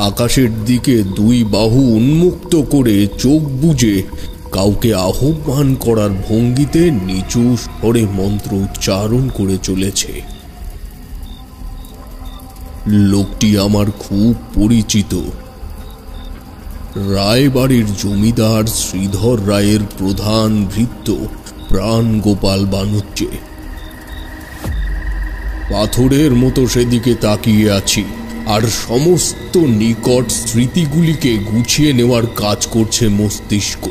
আকাশের দিকে দুই বাহু উন্মুক্ত করে চোখ বুজে কাউকে আহ্বান করার ভঙ্গিতে নিচু স্বরে মন্ত্র উচ্চারণ করে চলেছে। লোকটি আমার খুব পরিচিত, রায়বাড়ির জমিদার শ্রীধর রায়ের প্রধান ভৃত্য প্রাণ গোপাল বানুজ্জে। পাথরের মতো সেদিকে তাকিয়ে আছি, আর সমস্ত নিকট স্মৃতিগুলিকে গুছিয়ে নেওয়ার কাজ করছে মস্তিষ্ক।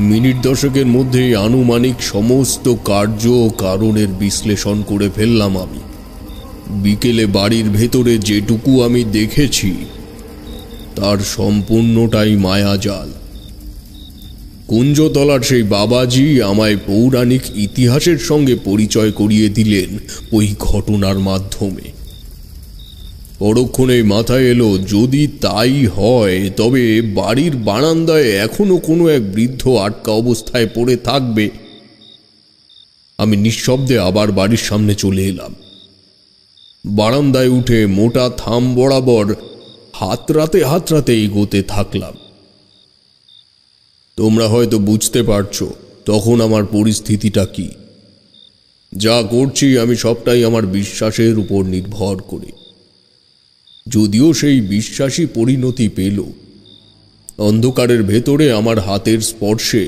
মিনিট দশেকের মধ্যেই আনুমানিক সমস্ত কার্য ও কারণের বিশ্লেষণ করে ফেললাম আমি। বিকেলে বাড়ির ভেতরে যেটুকু আমি দেখেছি তার সম্পূর্ণটাই মায়াজাল। কুঞ্জতলার সেই বাবাজি আমায় পৌরাণিক ইতিহাসের সঙ্গে পরিচয় করিয়ে দিলেন ওই ঘটনার মাধ্যমে। পরক্ষণেই মাথায় এলো, যদি তাই হয় তবে বাড়ির বারান্দায় এখনো কোনো এক বৃদ্ধ আটকা অবস্থায় পড়ে থাকবে। আমি নিঃশব্দে আবার বাড়ির সামনে চলে এলাম। বারান্দায় উঠে মোটা থাম বরাবর হাতড়াতে এগোতে থাকলাম। তোমরা হয়তো বুঝতে পারছো তখন আমার পরিস্থিতিটা কি। যা করছি আমি সবটাই আমার বিশ্বাসের উপর নির্ভর করে। যদিও সেই বিশ্বাসী পরিণতি পেল, অন্ধকারের ভেতরে আমার হাতের স্পর্শে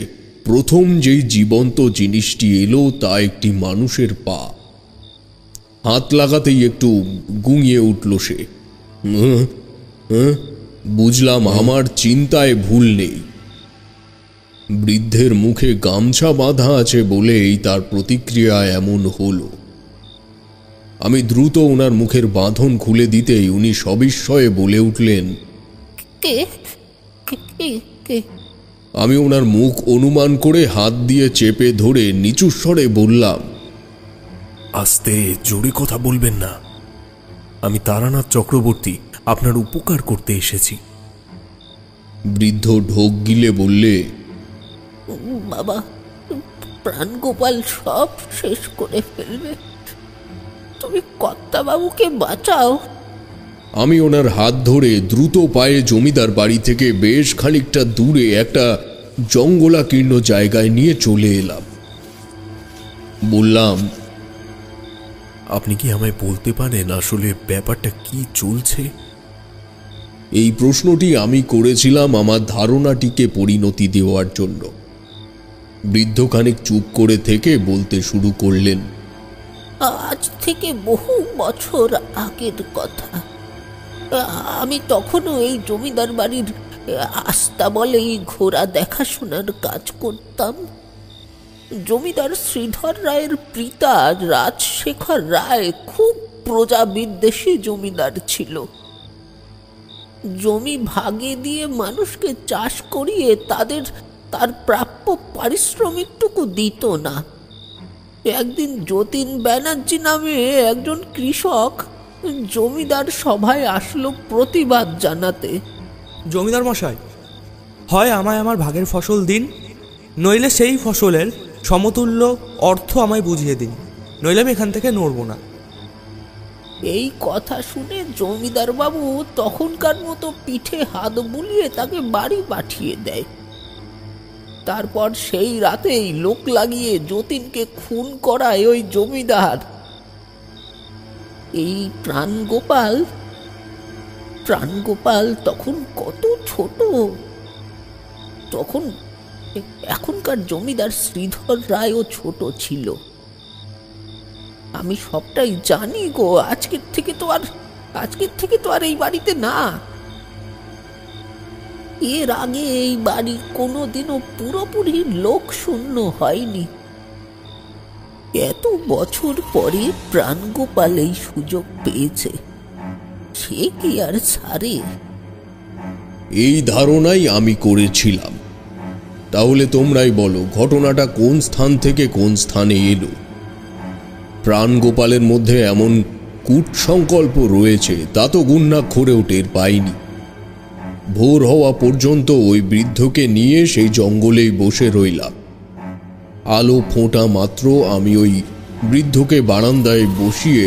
প্রথম যেই জীবন্ত জিনিসটি এলো তা একটি মানুষের পা। হাত লাগাতেই একটু গুঙিয়ে উঠল সে। বুঝলাম আমার চিন্তায় ভুল নেই। বৃদ্ধের মুখে গামছা বাঁধা আছে বলেই তার প্রতিক্রিয়া এমন হলো। আমি দ্রুত ওনার মুখের বাঁধন খুলে দিতেই উনি সবিস্ময়ে বলে উঠলেন, কে কে? আমি ওনার মুখ অনুমান করে হাত দিয়ে চেপে ধরে নিচু স্বরে বললাম, আস্তে, জোরে কথা বলবেন না। আমি তারানাথ চক্রবর্তী, আপনার উপকার করতে এসেছি। বৃদ্ধ ঢোক গিলে বললে, বাবা, প্রাণগোপাল সব শেষ করে ফেলবে, তুমি কর্তাবাবুকে বাঁচাও। আমি ওনার হাত ধরে দ্রুত পায়ে জমিদার বাড়ি থেকে বেশ খানিকটা দূরে একটা জঙ্গলাকীর্ণ জায়গায় নিয়ে চলে এলাম। বললাম, আপনি কি আমায় বলতে পারেন আসলে ব্যাপারটা কি চলছে? এই প্রশ্নটি আমি করেছিলাম আমার ধারণাটিকে পরিণতি দেওয়ার জন্য। বৃদ্ধ খানিক চুপ করে থেকে বলতে শুরু করলেন, আজ থেকে বহু বছর আগের কথা। আমি তখনও এই জমিদার বাড়ির আস্তাবলেই ঘোড়া দেখাশোনার কাজ করতাম। জমিদার শ্রীধর রায়ের পিতা রাজশেখর রায় খুব প্রজা বিদ্বেষী জমিদার ছিল। জমি ভাগে দিয়ে মানুষকে চাষ করিয়ে তার প্রাপ্য পারিশ্রমিকটুকু দিত না। একদিন যতীন ব্যানার্জি নামে একজন কৃষক জমিদার সভায় আসলো প্রতিবাদ জানাতে। জমিদার মশাই, হয় আমায় আমার ভাগের ফসল দিন, নইলে সেই ফসলের সমতুল্য অর্থ আমায় বুঝিয়ে দিন, নইলে আমি এখান থেকে নড়ব না। এই কথা শুনে জমিদার বাবু তখনকার মতো পিঠে হাত বুলিয়ে তাকে বাড়ি পাঠিয়ে দেয়। তারপর সেই রাতেই লোক লাগিয়ে যতীনকে খুন করায় ওই জমিদার। এই প্রাণগোপাল তখন কত ছোট। তখন এখনকার জমিদার শ্রীধর রায়ও ছোট ছিল। আমি সবটাই জানি গো। আজকের থেকে তো আর এই বাড়িতে না। এর আগে এই বাড়ি কোনোদিনও পুরোপুরি লোক শূন্য হয়নি। এত বছর পরে প্রাণগোপাল এই সুযোগ পেয়েছে, সে কি আর ছাড়ে? এই ধারণাই আমি করেছিলাম। তাহলে তোমরাই বলো, ঘটনাটা কোন স্থান থেকে কোন স্থানে এলো? প্রাণগোপালের মধ্যে এমন কূটসংকল্প রয়েছে তা তো গুণাক্ষরেও টের পাইনি। ভোর হওয়া পর্যন্ত ওই বৃদ্ধকে নিয়ে সেই জঙ্গলেই বসে রইলাম। আলো ফোঁটা মাত্র আমি ওই বৃদ্ধকে বারান্দায় বসিয়ে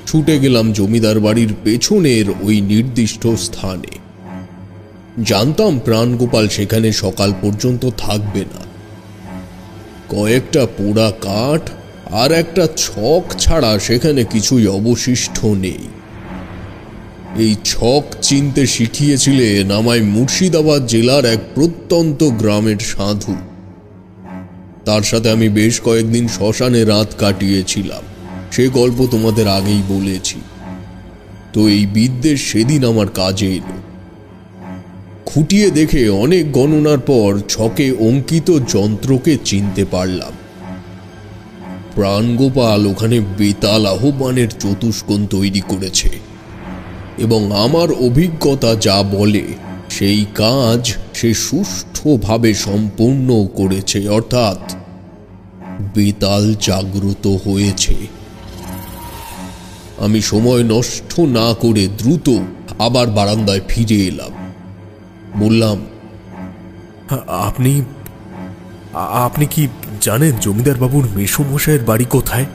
ছুটে গেলাম জমিদার বাড়ির পেছনের ওই নির্দিষ্ট স্থানে। জানতাম প্রাণগোপাল সেখানে সকাল পর্যন্ত থাকবে না। কয়েকটা পোড়া কাঠ আর একটা ছক ছাড়া সেখানে কিছুই অবশিষ্ট নেই। এই ছক চিনতে শিখিয়েছিলেন আমায় মুর্শিদাবাদ জেলার এক প্রত্যন্ত গ্রামের সাধু। তার সাথে আমি বেশ কয়েকদিন শ্মশানে রাত কাটিয়েছিলাম, সে গল্প তোমাদের আগেই বলেছি। তো এই বিদ্বেষ সেদিন আমার কাজে এলো। খুঁটিয়ে দেখে অনেক গণনার পর ছকে অঙ্কিত যন্ত্রকে চিনতে পারলাম। প্রাণগোপাল ওখানে বেতাল আহ্বানের চতুষ্কোণ তৈরি করেছে এবং আমার অভিজ্ঞতা যা বলে সেই কাজ সে সুষ্ঠুভাবে সম্পূর্ণ করেছে, অর্থাৎ বেতাল জাগ্রত হয়েছে। আমি সময় নষ্ট না করে দ্রুত আবার বারান্দায় ফিরে এলাম। বললাম, আপনি কি জানেন জমিদার বাবুর মেসোমশাইয়ের বাড়ি কোথায়?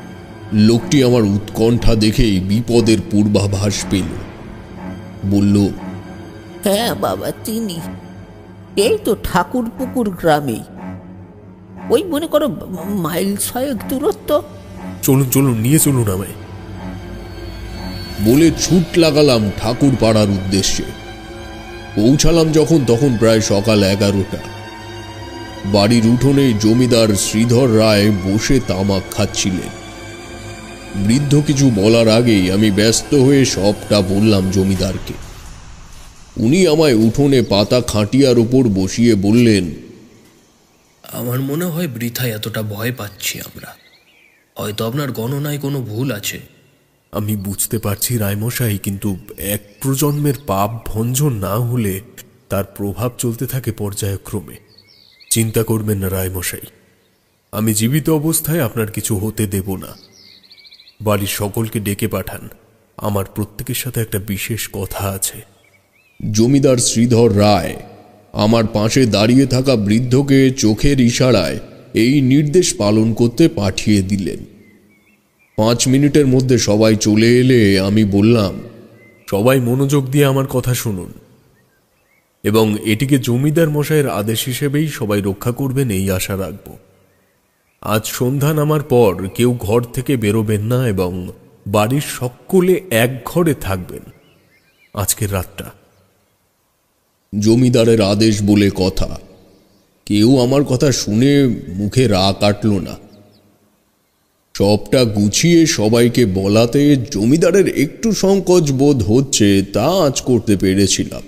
লোকটি আমার উৎকণ্ঠা দেখেই বিপদের পূর্বাভাস পেল। বলল, হ্যাঁ বাবা, চিনি। এই তো ঠাকুরপুকুর গ্রামেই। ওই মনে করো মাইল 6 দূরত্ব। চলুন নিয়ে চলুন আমায়। বলে ছুট লাগালাম ঠাকুর পাড়ার উদ্দেশ্যে। পৌঁছালাম যখন তখন প্রায় সকাল 11টা। বাড়ির উঠোনে জমিদার শ্রীধর রায় বসে তামাক খাচ্ছিলেন। বৃদ্ধ কিছু বলার আগেই আমি ব্যস্ত হয়ে সবটা বললাম জমিদারকে। উনি আমায় উঠোনে পাতা খাটিয়ার উপর বসিয়ে বললেন, আমার মনে হয় বৃথায় এতটা ভয় পাচ্ছি আমরা। হয়তো আপনার গণনায় কোনো ভুল আছে। আমি বুঝতে পারছি রায়মশাই, কিন্তু এক প্রজন্মের পাপ ভঞ্জন না হলে তার প্রভাব চলতে থাকে পর্যায়ক্রমে। চিন্তা করবেন না রায়মশাই, আমি জীবিত অবস্থায় আপনার কিছু হতে দেব না। বাড়ির সকলকে ডেকে পাঠান, আমার প্রত্যেকের সাথে একটা বিশেষ কথা আছে। জমিদার শ্রীধর রায় আমার পাশে দাঁড়িয়ে থাকা বৃদ্ধকে চোখের ইশারায় এই নির্দেশ পালন করতে পাঠিয়ে দিলেন। 5 মিনিটের মধ্যে সবাই চলে এলে আমি বললাম, সবাই মনোযোগ দিয়ে আমার কথা শুনুন এবং এটিকে জমিদার মশাইয়ের আদেশ হিসেবেই সবাই রক্ষা করবেন এই আশা রাখব। আজ সন্ধ্যা নামার পর কেউ ঘর থেকে বেরোবেন না এবং বাড়ির সকলে এক ঘরে থাকবেন আজকের রাতটা। জমিদারের আদেশ বলে কথা। কেউ আমার কথা শুনে মুখে রা কাটল না। সবটা গুছিয়ে সবাইকে বলাতে জমিদারের একটু সংকোচ বোধ হচ্ছে তা আজ করতে পেরেছিলাম।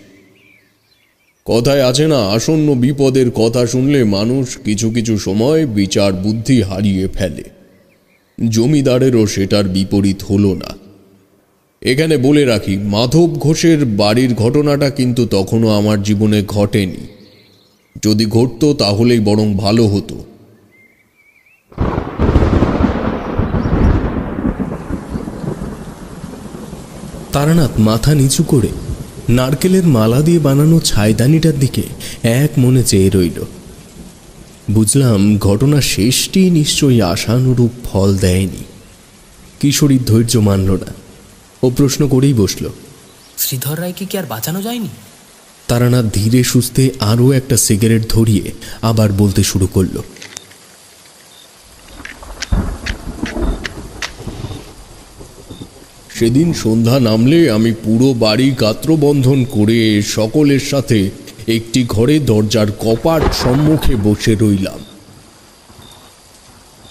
কথায় আছে না, আসন্ন বিপদের কথা শুনলে মানুষ কিছু কিছু সময় বিচার বুদ্ধি হারিয়ে ফেলে। জমিদারেরও সেটার বিপরীত হলো না। এখানে বলে রাখি, মাধব ঘোষের বাড়ির ঘটনাটা কিন্তু তখনও আমার জীবনে ঘটেনি। যদি ঘটতো তাহলেই বরং ভালো হতো। তারানাথ মাথা নিচু করে নারকেলের মালা দিয়ে বানানো ছাইদানিটার দিকে এক মনে চেয়ে রইল। বুঝলাম ঘটনা শেষটি নিশ্চয়ই আশানুরূপ ফল দেয়নি। কিশোরীর ধৈর্য মানল না, ও প্রশ্ন করেই বসল, শ্রীধর রায়কে কি আর বাঁচানো যায়নি? তারানাথ ধীরে সুস্থে আরও একটা সিগারেট ধরিয়ে আবার বলতে শুরু করলো। সেদিন সন্ধ্যা নামলে আমি পুরো বাড়ি গাত্রবন্ধন করে সকলের সাথে একটি ঘরে দরজার কপাট সম্মুখে বসে রইলাম।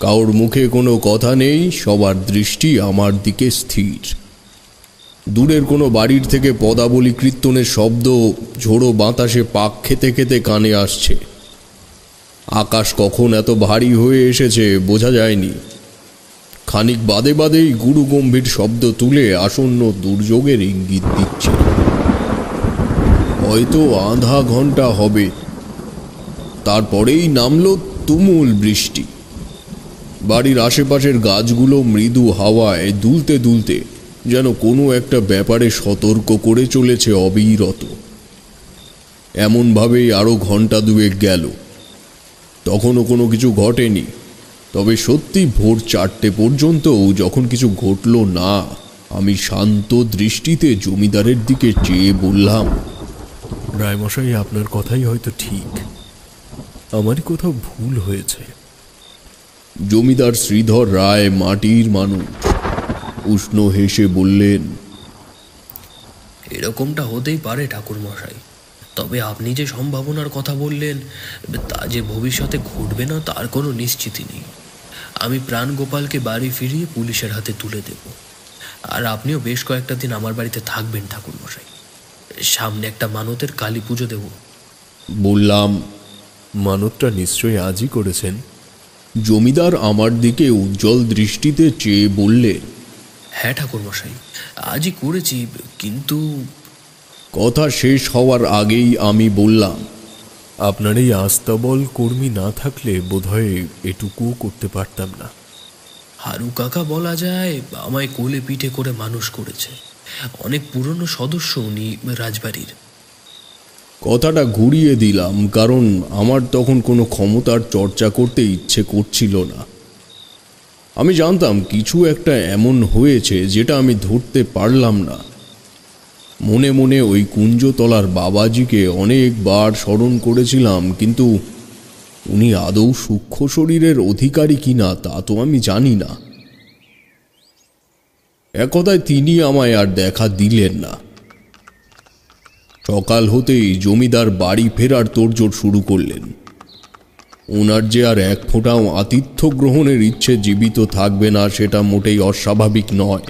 কারোর মুখে কোনো কথা নেই, সবার দৃষ্টি আমার দিকে স্থির। দূরের কোনো বাড়ির থেকে পদাবলী কীর্তনের শব্দ ঝোড়ো বাতাসে পাক খেতে খেতে কানে আসছে। আকাশ কখন এত ভারী হয়ে এসেছে বোঝা যায়নি। খানিক বাদে বাদেই গুরু গম্ভীর শব্দ তুলে আসন্ন দুর্যোগের ইঙ্গিত দিচ্ছে। হয়তো আধা ঘন্টা হবে, তারপরেই নামলো তুমুল বৃষ্টি। বাড়ির আশেপাশের গাছগুলো মৃদু হাওয়ায় দুলতে দুলতে যেন কোনো একটা ব্যাপারে সতর্ক করে চলেছে অবিরত। এমনভাবেই আরো ঘন্টা দুয়েক গেল, তখনও কোনো কিছু ঘটেনি। তবে সত্যি ভোর 4টে পর্যন্তও যখন কিছু ঘটল না, আমি শান্ত দৃষ্টিতে জমিদারের দিকে চেয়ে বললাম, রায়মশাই, আপনার কথাই হয়তো ঠিক, আমারই কোথাও ভুল হয়েছে। জমিদার শ্রীধর রায় মাটির মানুষ উষ্ণ হেসে বললেন, এরকমটা হতেই পারে ঠাকুরমশাই, তবে আপনি যে সম্ভাবনার কথা বললেন তা যে ভবিষ্যতে ঘটবে না তার কোনো নিশ্চিতই নেই। আমি প্রাণগোপালকে বাড়ি ফিরিয়ে পুলিশের হাতে তুলে দেব, আর আপনিও বেশ কয়েকটা দিন আমার বাড়িতে থাকবেন ঠাকুরমশাই। সামনে একটা মানতের কালী পুজো দেব। বললাম, মানতটা নিশ্চয়ই আজই করেছেন? জমিদার আমার দিকে উজ্জ্বল দৃষ্টিতে চেয়ে বললেন, হ্যাঁ ঠাকুরমশাই, আজই করেছি, কিন্তু... কথা শেষ হওয়ার আগেই আমি বললাম, আপনার এই আস্তাবল কর্মী না থাকলে বোধহয় এটুকুও করতে পারতাম না। হারু কাকা বলা যায় আমায় কোলে পিঠে করে মানুষ করেছে। অনেক পুরনো সদস্য উনি রাজবাড়ির। কথাটা ঘুরিয়ে দিলাম, কারণ আমার তখন কোনো ক্ষমতার চর্চা করতে ইচ্ছে করছিল না। আমি জানতাম কিছু একটা এমন হয়েছে যেটা আমি ধরতে পারলাম না। মনে মনে ওই কুঞ্জতলার বাবাজিকে অনেকবার স্মরণ করেছিলাম, কিন্তু উনি আদৌ সূক্ষ্ম শরীরের অধিকারী কিনা তা তো আমি জানি না। এক কথায় তিনি আমায় আর দেখা দিলেন না। সকাল হতেই জমিদার বাড়ি ফেরার তোড়জোড় শুরু করলেন। ওনার যে আর এক ফোঁটাও আতিথ্য গ্রহণের ইচ্ছে জীবিত থাকবে না সেটা মোটেই অস্বাভাবিক নয়।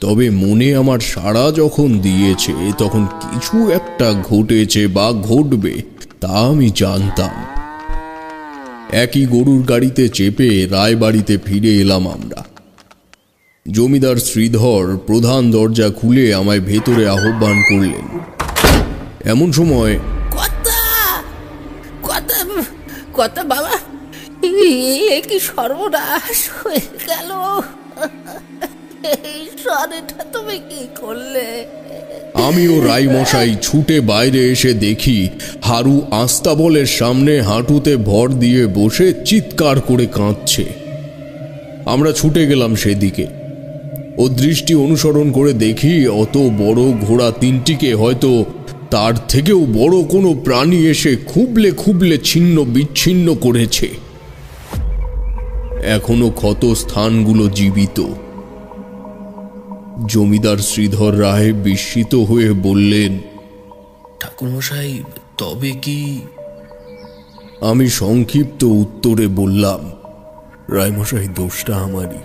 তবে মনে আমার সাড়া যখন দিয়েছে তখন কিছু একটা ঘটেছে বা ঘটবে তা আমি জানতাম। একই গরুর গাড়িতে চেপে রায়বাড়িতে ফিরে এলাম আমরা। জমিদার শ্রীধর প্রধান দরজা খুলে আমায় ভেতরে আহ্বান করলেন। এমন সময়, কথা বাবা, এ কি সর্বনাশ হয়ে গেল! এটা তুমি কি করলে? আমিও রায়মশাই ছুটে বাইরে এসে দেখি হারু আস্তাবলের সামনে হাঁটুতে ভর দিয়ে বসে চিৎকার করে কাঁদছে। আমরা ছুটে গেলাম সেদিকে। ও দৃষ্টি অনুসরণ করে দেখি অত বড় ঘোড়া তিনটিকে হয়তো তার থেকেও বড় কোনো প্রাণী এসে খুবলে খুবলে ছিন্ন বিচ্ছিন্ন করেছে। এখনো ক্ষত স্থানগুলো জীবিত। জমিদার শ্রীধর রায় বিস্মিত হয়ে বললেন, ঠাকুরমশাই, তবে কি? আমি সংক্ষিপ্ত উত্তরে বললাম, রায়মশাই, দোষটা আমারই।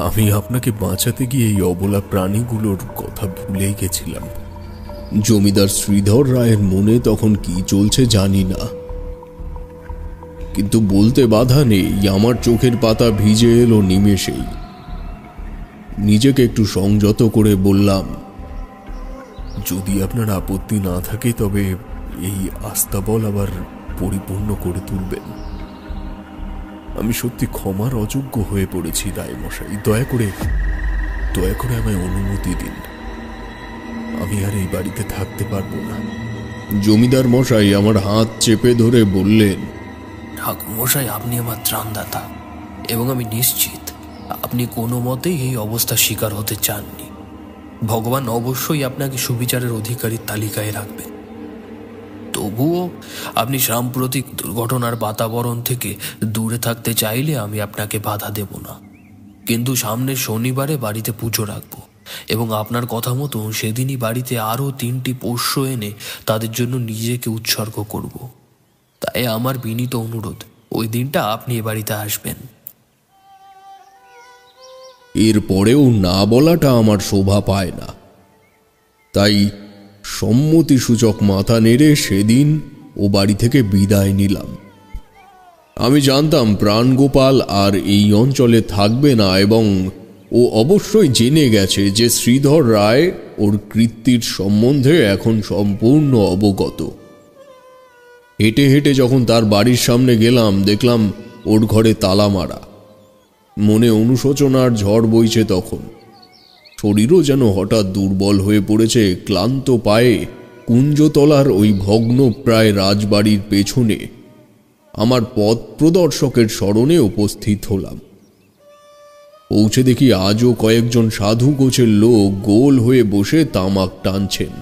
আমি আপনাকে বাঁচাতে গিয়ে এই অবলা প্রাণীগুলোর কথা ভুলেই গেছিলাম। জমিদার শ্রীধর রায়ের মনে তখন কি চলছে জানি না, কিন্তু বলতে বাধা নেই আমার চোখের পাতা ভিজে এলো নিমেষেই। নিজেকে একটু সংযত করে বললাম, যদি আপনার আপত্তি না থাকে তবে এই আস্তাবল আবার পরিপূর্ণ করে তুলবেন। আমি সত্যি ক্ষমার অযোগ্য হয়ে পড়েছি রায়মশাই, দয়া করে আমায় অনুমতি দিন। আমি আর এই বাড়িতে থাকতে পারবো না। জমিদার মশাই আমার হাত চেপে ধরে বললেন, ঠাকুরমশাই, আপনি আমার ত্রাণদাতা, এবং আমি নিশ্চিত আপনি কোনো মতেই এই অবস্থা শিকার হতে চাননি। ভগবান অবশ্যই আপনাকে সুবিচারের অধিকারীর তালিকায় রাখবেন। তবুও আপনি সাম্প্রতিক দুর্ঘটনার বাতাবরণ থেকে দূরে থাকতে চাইলে আমি আপনাকে বাধা দেব না, কিন্তু সামনের শনিবারে বাড়িতে পুজো রাখবো এবং আপনার কথা মতো সেদিনই বাড়িতে আরও 3টি পোষ্য এনে তাদের জন্য নিজেকে উৎসর্গ করব। তাই আমার বিনীত অনুরোধ, ওই দিনটা আপনি এ বাড়িতে আসবেন। এরপরেও না বলাটা আমার শোভা পায় না, তাই সম্মতিসূচক মাথা নেড়ে সেদিন ও বাড়ি থেকে বিদায় নিলাম। আমি জানতাম প্রাণগোপাল আর এই অঞ্চলে থাকবে না এবং ও অবশ্যই জেনে গেছে যে শ্রীধর রায় ওর কৃত্তির সম্বন্ধে এখন সম্পূর্ণ অবগত। হেঁটে হেঁটে যখন তার বাড়ির সামনে গেলাম, দেখলাম ওর ঘরে তালা মারা। মনে অনুশোচনার ঝড় বইছে তখন। শরীরও যেন হঠাৎ দুর্বল হয়ে পড়েছে। ক্লান্ত পায়ে কুঞ্জতলার ওই ভগ্ন প্রায় রাজবাড়ির পেছনে আমার পথ প্রদর্শকের স্মরণে উপস্থিত হলাম। পৌঁছে দেখি আজও কয়েকজন সাধু গোছের লোক গোল হয়ে বসে তামাক টানছেন।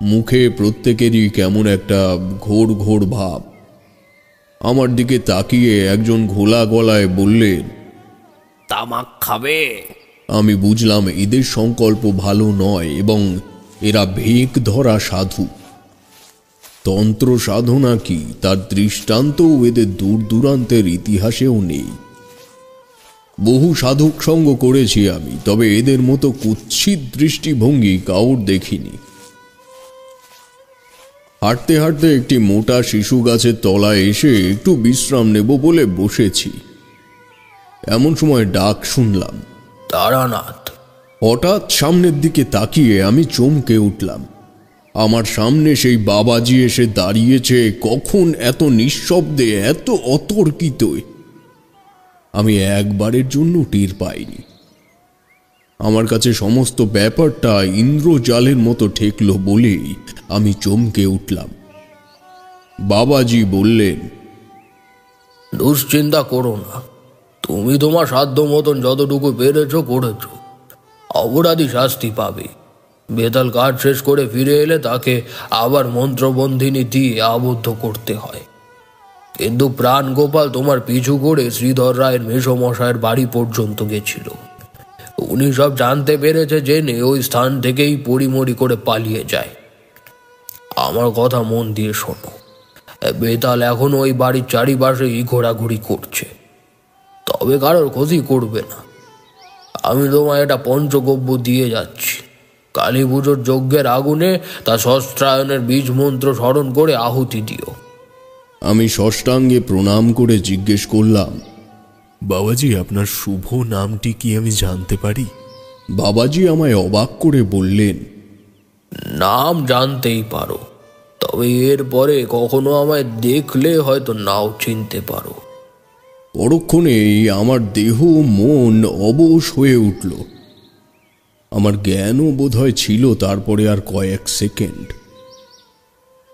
মুখে প্রত্যেকেরই কেমন একটা ঘোর ঘোর ভাব। আমার দিকে তাকিয়ে একজন ঘোলা গলায় বললেন, তামাক খাবে? আমি বুঝলাম এদের সংকল্প ভালো নয় এবং এরা ভেক ধরা সাধু। তন্ত্র সাধনা কি তার দৃষ্টান্তও এদের দূর দূরান্তের ইতিহাসেও নেই। বহু সাধক সঙ্গ করেছি আমি, তবে এদের মতো কুৎসিত দৃষ্টিভঙ্গি কাউর দেখিনি। হাঁটতে হাঁটতে একটি মোটা শিশু গাছের তলায় এসে একটু বিশ্রাম নেব বলে বসেছি। এমন সময় ডাক শুনলাম, তারানাথ। হঠাৎ সামনের দিকে তাকিয়ে আমি চমকে উঠলাম। আমার সামনে সেই বাবাজি এসে দাঁড়িয়েছে। কখন এত নিঃশব্দে, এত অতর্কিত আমি একবারের জন্য টের পাইনি। আমার কাছে সমস্ত ব্যাপারটা ইন্দ্রজালের মতো ঠেকল বলেই আমি চমকে উঠলাম। বাবাজি বললেন, দুশ্চিন্তা করো না, তুমি তোমার সাধ্য মতন যতটুকু পেরেছো করেছো। অপরাধী শাস্তি পাবে। বেতাল কাজ শেষ করে ফিরে এলে তাকে আবার মন্ত্রবন্ধিনী দিয়ে আবদ্ধ করতে হয়। কিন্তু প্রাণগোপাল তোমার পিছু করে শ্রীধর রায়ের মেসমশায়ের বাড়ি পর্যন্ত গেছিল। উনি সব জানতে পেরেছে জেনে ওই স্থান থেকেই পরিমরি করে পালিয়ে যায়। আমার কথা মন দিয়ে শোনো, বেতাল এখন ওই বাড়ির চারিপাশেই ঘোরাঘুরি করছে, তবে কারোর ক্ষতি করবে না। আমি তোমায় এটা পঞ্চগব্য দিয়ে যাচ্ছি। কালী পুজোর যজ্ঞের আগুনে তা শস্ত্রায়নের বীজ মন্ত্র স্মরণ করে আহুতি দিও। আমি ষষ্ঠাঙ্গে প্রণাম করে জিজ্ঞেস করলাম, বাবাজি, আপনার শুভ নামটি কি আমি জানতে পারি? বাবাজি আমায় অবাক করে বললেন, নাম জানতেই পারো, তবে এরপরে কখনো আমায় দেখলে হয়তো নাও চিনতে পারো। পরক্ষণেই আমার দেহ মন অবশ হয়ে উঠল। আমার জ্ঞানও বোধহয় ছিল তারপরে আর কয়েক সেকেন্ড।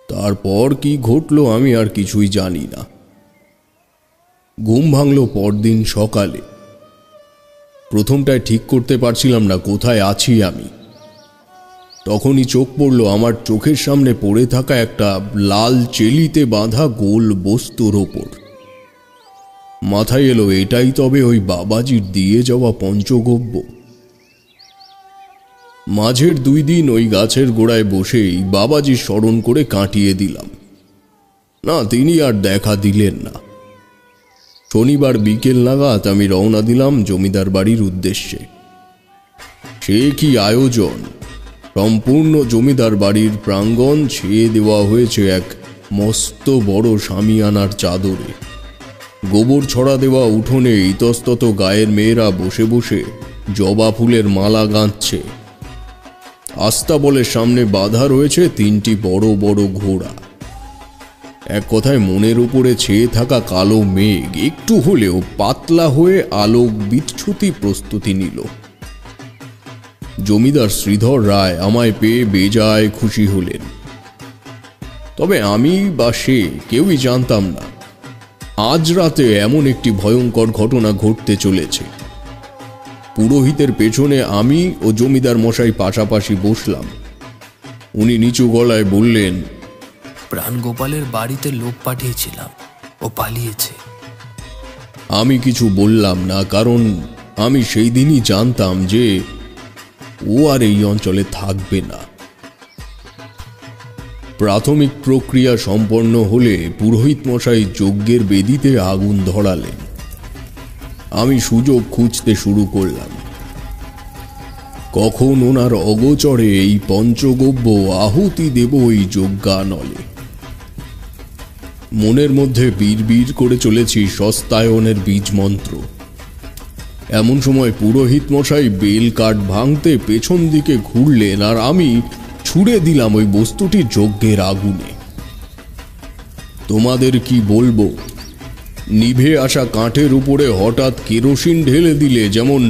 তারপর কি ঘটল আমি আর কিছুই জানি না। ঘুম ভাঙল পরদিন সকালে। প্রথমটায় ঠিক করতে পারছিলাম না কোথায় আছি আমি। তখনই চোখ পড়ল আমার চোখের সামনে পড়ে থাকা একটা লাল চেলিতে বাঁধা গোল বস্তুর ওপর। মাথায় এলো এটাই তবে ওই বাবাজির দিয়ে যাওয়া পঞ্চগব্য। মাঝের 2 দিন ওই গাছের গোড়ায় বসেই বাবাজি স্মরণ করে কাটিয়ে দিলাম। না, তিনি আর দেখা দিলেন না। শনিবার বিকেল নাগাদ আমি রওনা দিলাম জমিদার বাড়ির উদ্দেশ্যে। সে কি আয়োজন! সম্পূর্ণ জমিদার বাড়ির প্রাঙ্গণ ছেয়ে দেওয়া হয়েছে এক মস্ত বড় শামিয়ানার চাদরে। গোবর ছড়া দেওয়া উঠোনে ইতস্তত গায়ের মেয়েরা বসে বসে জবা ফুলের মালা গাঁথছে। আস্তাবলের সামনে বাঁধা রয়েছে 3টি বড় বড় ঘোড়া। এক কথায় মনের উপরে ছেয়ে থাকা কালো মেঘ একটু হলেও পাতলা হয়ে আলোক বিচ্ছুতি প্রস্তুতি নিল। জমিদার শ্রীধর রায় আমায় পেয়ে বেজায় খুশি হলেন। তবে আমি বা সে কেউই জানতাম না আজ রাতে এমন একটি ভয়ঙ্কর ঘটনা ঘটতে চলেছে। পুরোহিতের পেছনে আমি ও জমিদার মশাই পাশাপাশি বসলাম। উনি নিচু গলায় বললেন, প্রাণগোপালের বাড়িতে লোক পাঠিয়েছিলাম, ও পালিয়েছে। আমি কিছু বললাম না, কারণ আমি সেই দিনই জানতাম যে ও আর এই অঞ্চলে থাকবে না। প্রাথমিক প্রক্রিয়া সম্পন্ন হলে পুরোহিত মশাই যজ্ঞের বেদিতে আগুন ধরালেন। আমি সুযোগ খুঁজতে শুরু করলাম, কখন ওনার অগোচরে এই পঞ্চগব্য আহুতি দেব এই যজ্ঞানলে। মনের মধ্যে বীর করে চলেছি সস্তায়নের বীজ মন্ত্র। এমন সময় পুরোহিত মশাই বেল কাঠ ভাঙতে পেছন দিকে ঘুরলেন, আর আমি ছুড়ে দিলাম ওই বস্তুটি যজ্ঞের আগুনে। তোমাদের কি বলবো, নিভে আসা কাঠের উপরে হঠাৎ কেরোসিন ঢেলে দিলে যেমন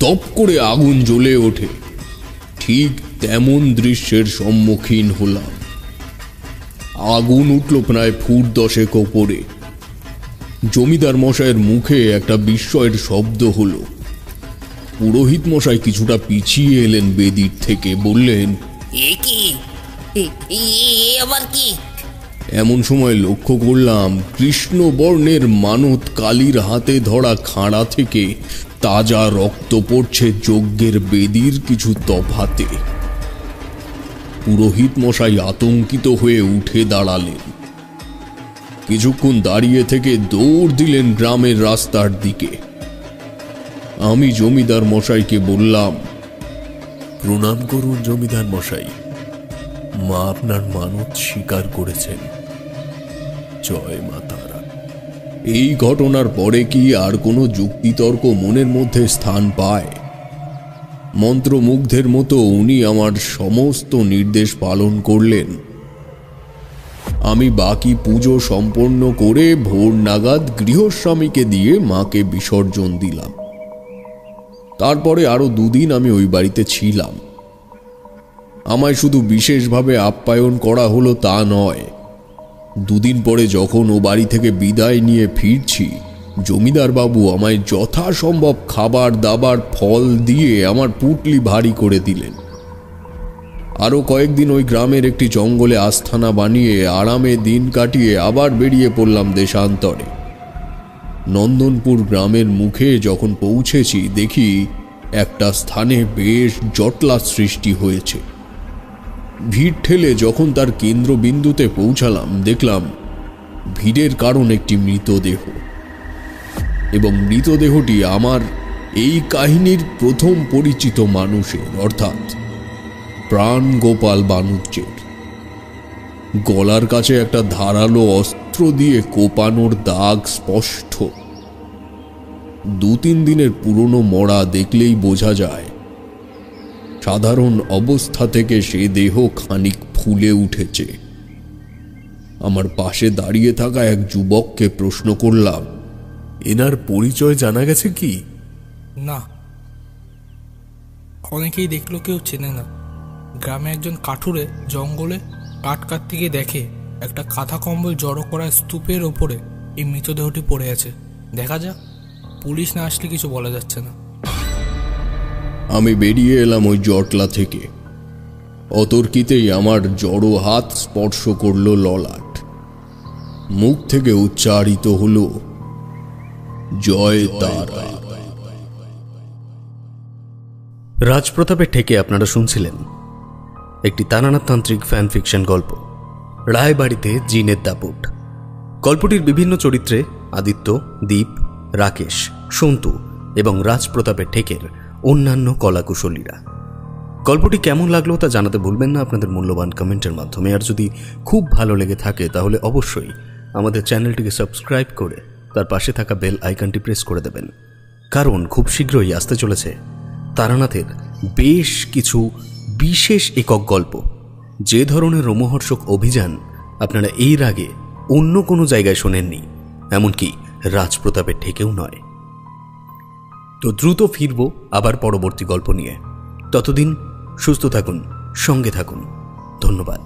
দপ করে আগুন জ্বলে ওঠে, ঠিক তেমন দৃশ্যের সম্মুখীন হলাম। আগুন উঠল প্রায় ফুট 10 ওপরে। জমিদার মশাইয়ের মুখে একটা বিস্ময়ের শব্দ হলো। পুরোহিত মশাই কিছুটা পিছিয়ে এলেন বেদির থেকে, বললেন, এ কি, আবার কি? এমন সময় লক্ষ্য করলাম কৃষ্ণ বর্ণের মানত কালীর হাতে ধরা খাঁড়া থেকে তাজা রক্ত পড়ছে যজ্ঞের বেদির কিছু তফাতে। পুরোহিত মশাই আতঙ্কিত হয়ে উঠে দাঁড়ালেন। কিছুক্ষণ দাঁড়িয়ে থেকে দৌড় দিলেন গ্রামের রাস্তার দিকে। আমি জমিদার মশাইকে বললাম, প্রণাম করুন জমিদার মশাই, মা আপনার মানত স্বীকার করেছেন। জয় মা তারা। এই ঘটনার পরে কি আর কোনো যুক্তিতর্ক মনের মধ্যে স্থান পায়? মন্ত্রমুগ্ধের মতো উনি আমার সমস্ত নির্দেশ পালন করলেন। আমি বাকি পুজো সম্পন্ন করে ভোর নাগাদ গৃহস্বামীকে দিয়ে মাকে বিসর্জন দিলাম। তারপরে আরো 2 দিন আমি ওই বাড়িতে ছিলাম। আমায় শুধু বিশেষভাবে আপ্যায়ন করা হলো তা নয়, 2 দিন পরে যখন ও বাড়ি থেকে বিদায় নিয়ে ফিরছি, জমিদার বাবু আমায় যথাসম্ভব খাবার দাবার ফল দিয়ে আমার পুটলি ভারী করে দিলেন। আরো কয়েকদিন ওই গ্রামের একটি জঙ্গলে আস্থানা বানিয়ে আরামে দিন কাটিয়ে আবার বেরিয়ে পড়লাম দেশান্তরে। নন্দনপুর গ্রামের মুখে যখন পৌঁছেছি, দেখি একটা স্থানে বেশ জটলা সৃষ্টি হয়েছে। ভিড় ঠেলে যখন তার কেন্দ্রবিন্দুতে পৌঁছালাম, দেখলাম ভিড়ের কারণ একটি মৃতদেহ, এবং মৃতদেহটি আমার এই কাহিনীর প্রথম পরিচিত মানুষের, অর্থাৎ প্রাণগোপাল বানুজ্যের। গলার কাছে একটা ধারালো অস্ত্র দিয়ে কোপানোর দাগ স্পষ্ট। 2-3 দিনের পুরনো মরা দেখলেই বোঝা যায় সাধারণ অবস্থা থেকে সে দেহ খানিক ফুলে উঠেছে। আমার পাশে দাঁড়িয়ে থাকা এক যুবককে প্রশ্ন করলাম, এনার পরিচয় জানা গেছে কি? না, অনেকেই দেখলো কেউ চেনে না। গ্রামে একজন কাঠুরে জঙ্গলে কাঠ কাটতে গিয়ে দেখে একটা কাঁথা কম্বল জড়ো করা স্তূপের ওপরে এই মৃতদেহটি পড়ে আছে। দেখা যাক, পুলিশ না আসলে কিছু বলা যাচ্ছে না। আমি বেরিয়ে এলাম ওই জটলা থেকে। অতর্কিতেই আমার জড়ো হাত স্পর্শ করল ললাট। মুখ থেকে উচ্চারিত হলো, জয় তারা। রাজপ্রতাপের ঠেকে আপনারা শুনছিলেন একটি তারানাথতান্ত্রিক ফ্যান ফিকশন গল্প, রায়বাড়িতে জিনের দাপুট। গল্পটির বিভিন্ন চরিত্রে আদিত্য, দীপ, রাকেশ, সন্তু এবং রাজপ্রতাপের ঠেকের অন্যান্য কলাকুশলীরা। গল্পটি কেমন লাগলো তা জানাতে ভুলবেন না আপনাদের মূল্যবান কমেন্টের মাধ্যমে। আর যদি খুব ভালো লেগে থাকে তাহলে অবশ্যই আমাদের চ্যানেলটিকে সাবস্ক্রাইব করে তার পাশে থাকা বেল আইকনটি প্রেস করে দেবেন, কারণ খুব শীঘ্রই আসতে চলেছে তারানাথের বেশ কিছু বিশেষ একক গল্প, যে ধরনের রোমহর্ষক অভিযান আপনারা এর আগে অন্য কোনো জায়গায় শোনেননি, এমনকি রাজপ্রতাপের ঠেকেও নয়। তো দ্রুত ফিরব আবার পরবর্তী গল্প নিয়ে। ততদিন সুস্থ থাকুন, সঙ্গে থাকুন। ধন্যবাদ।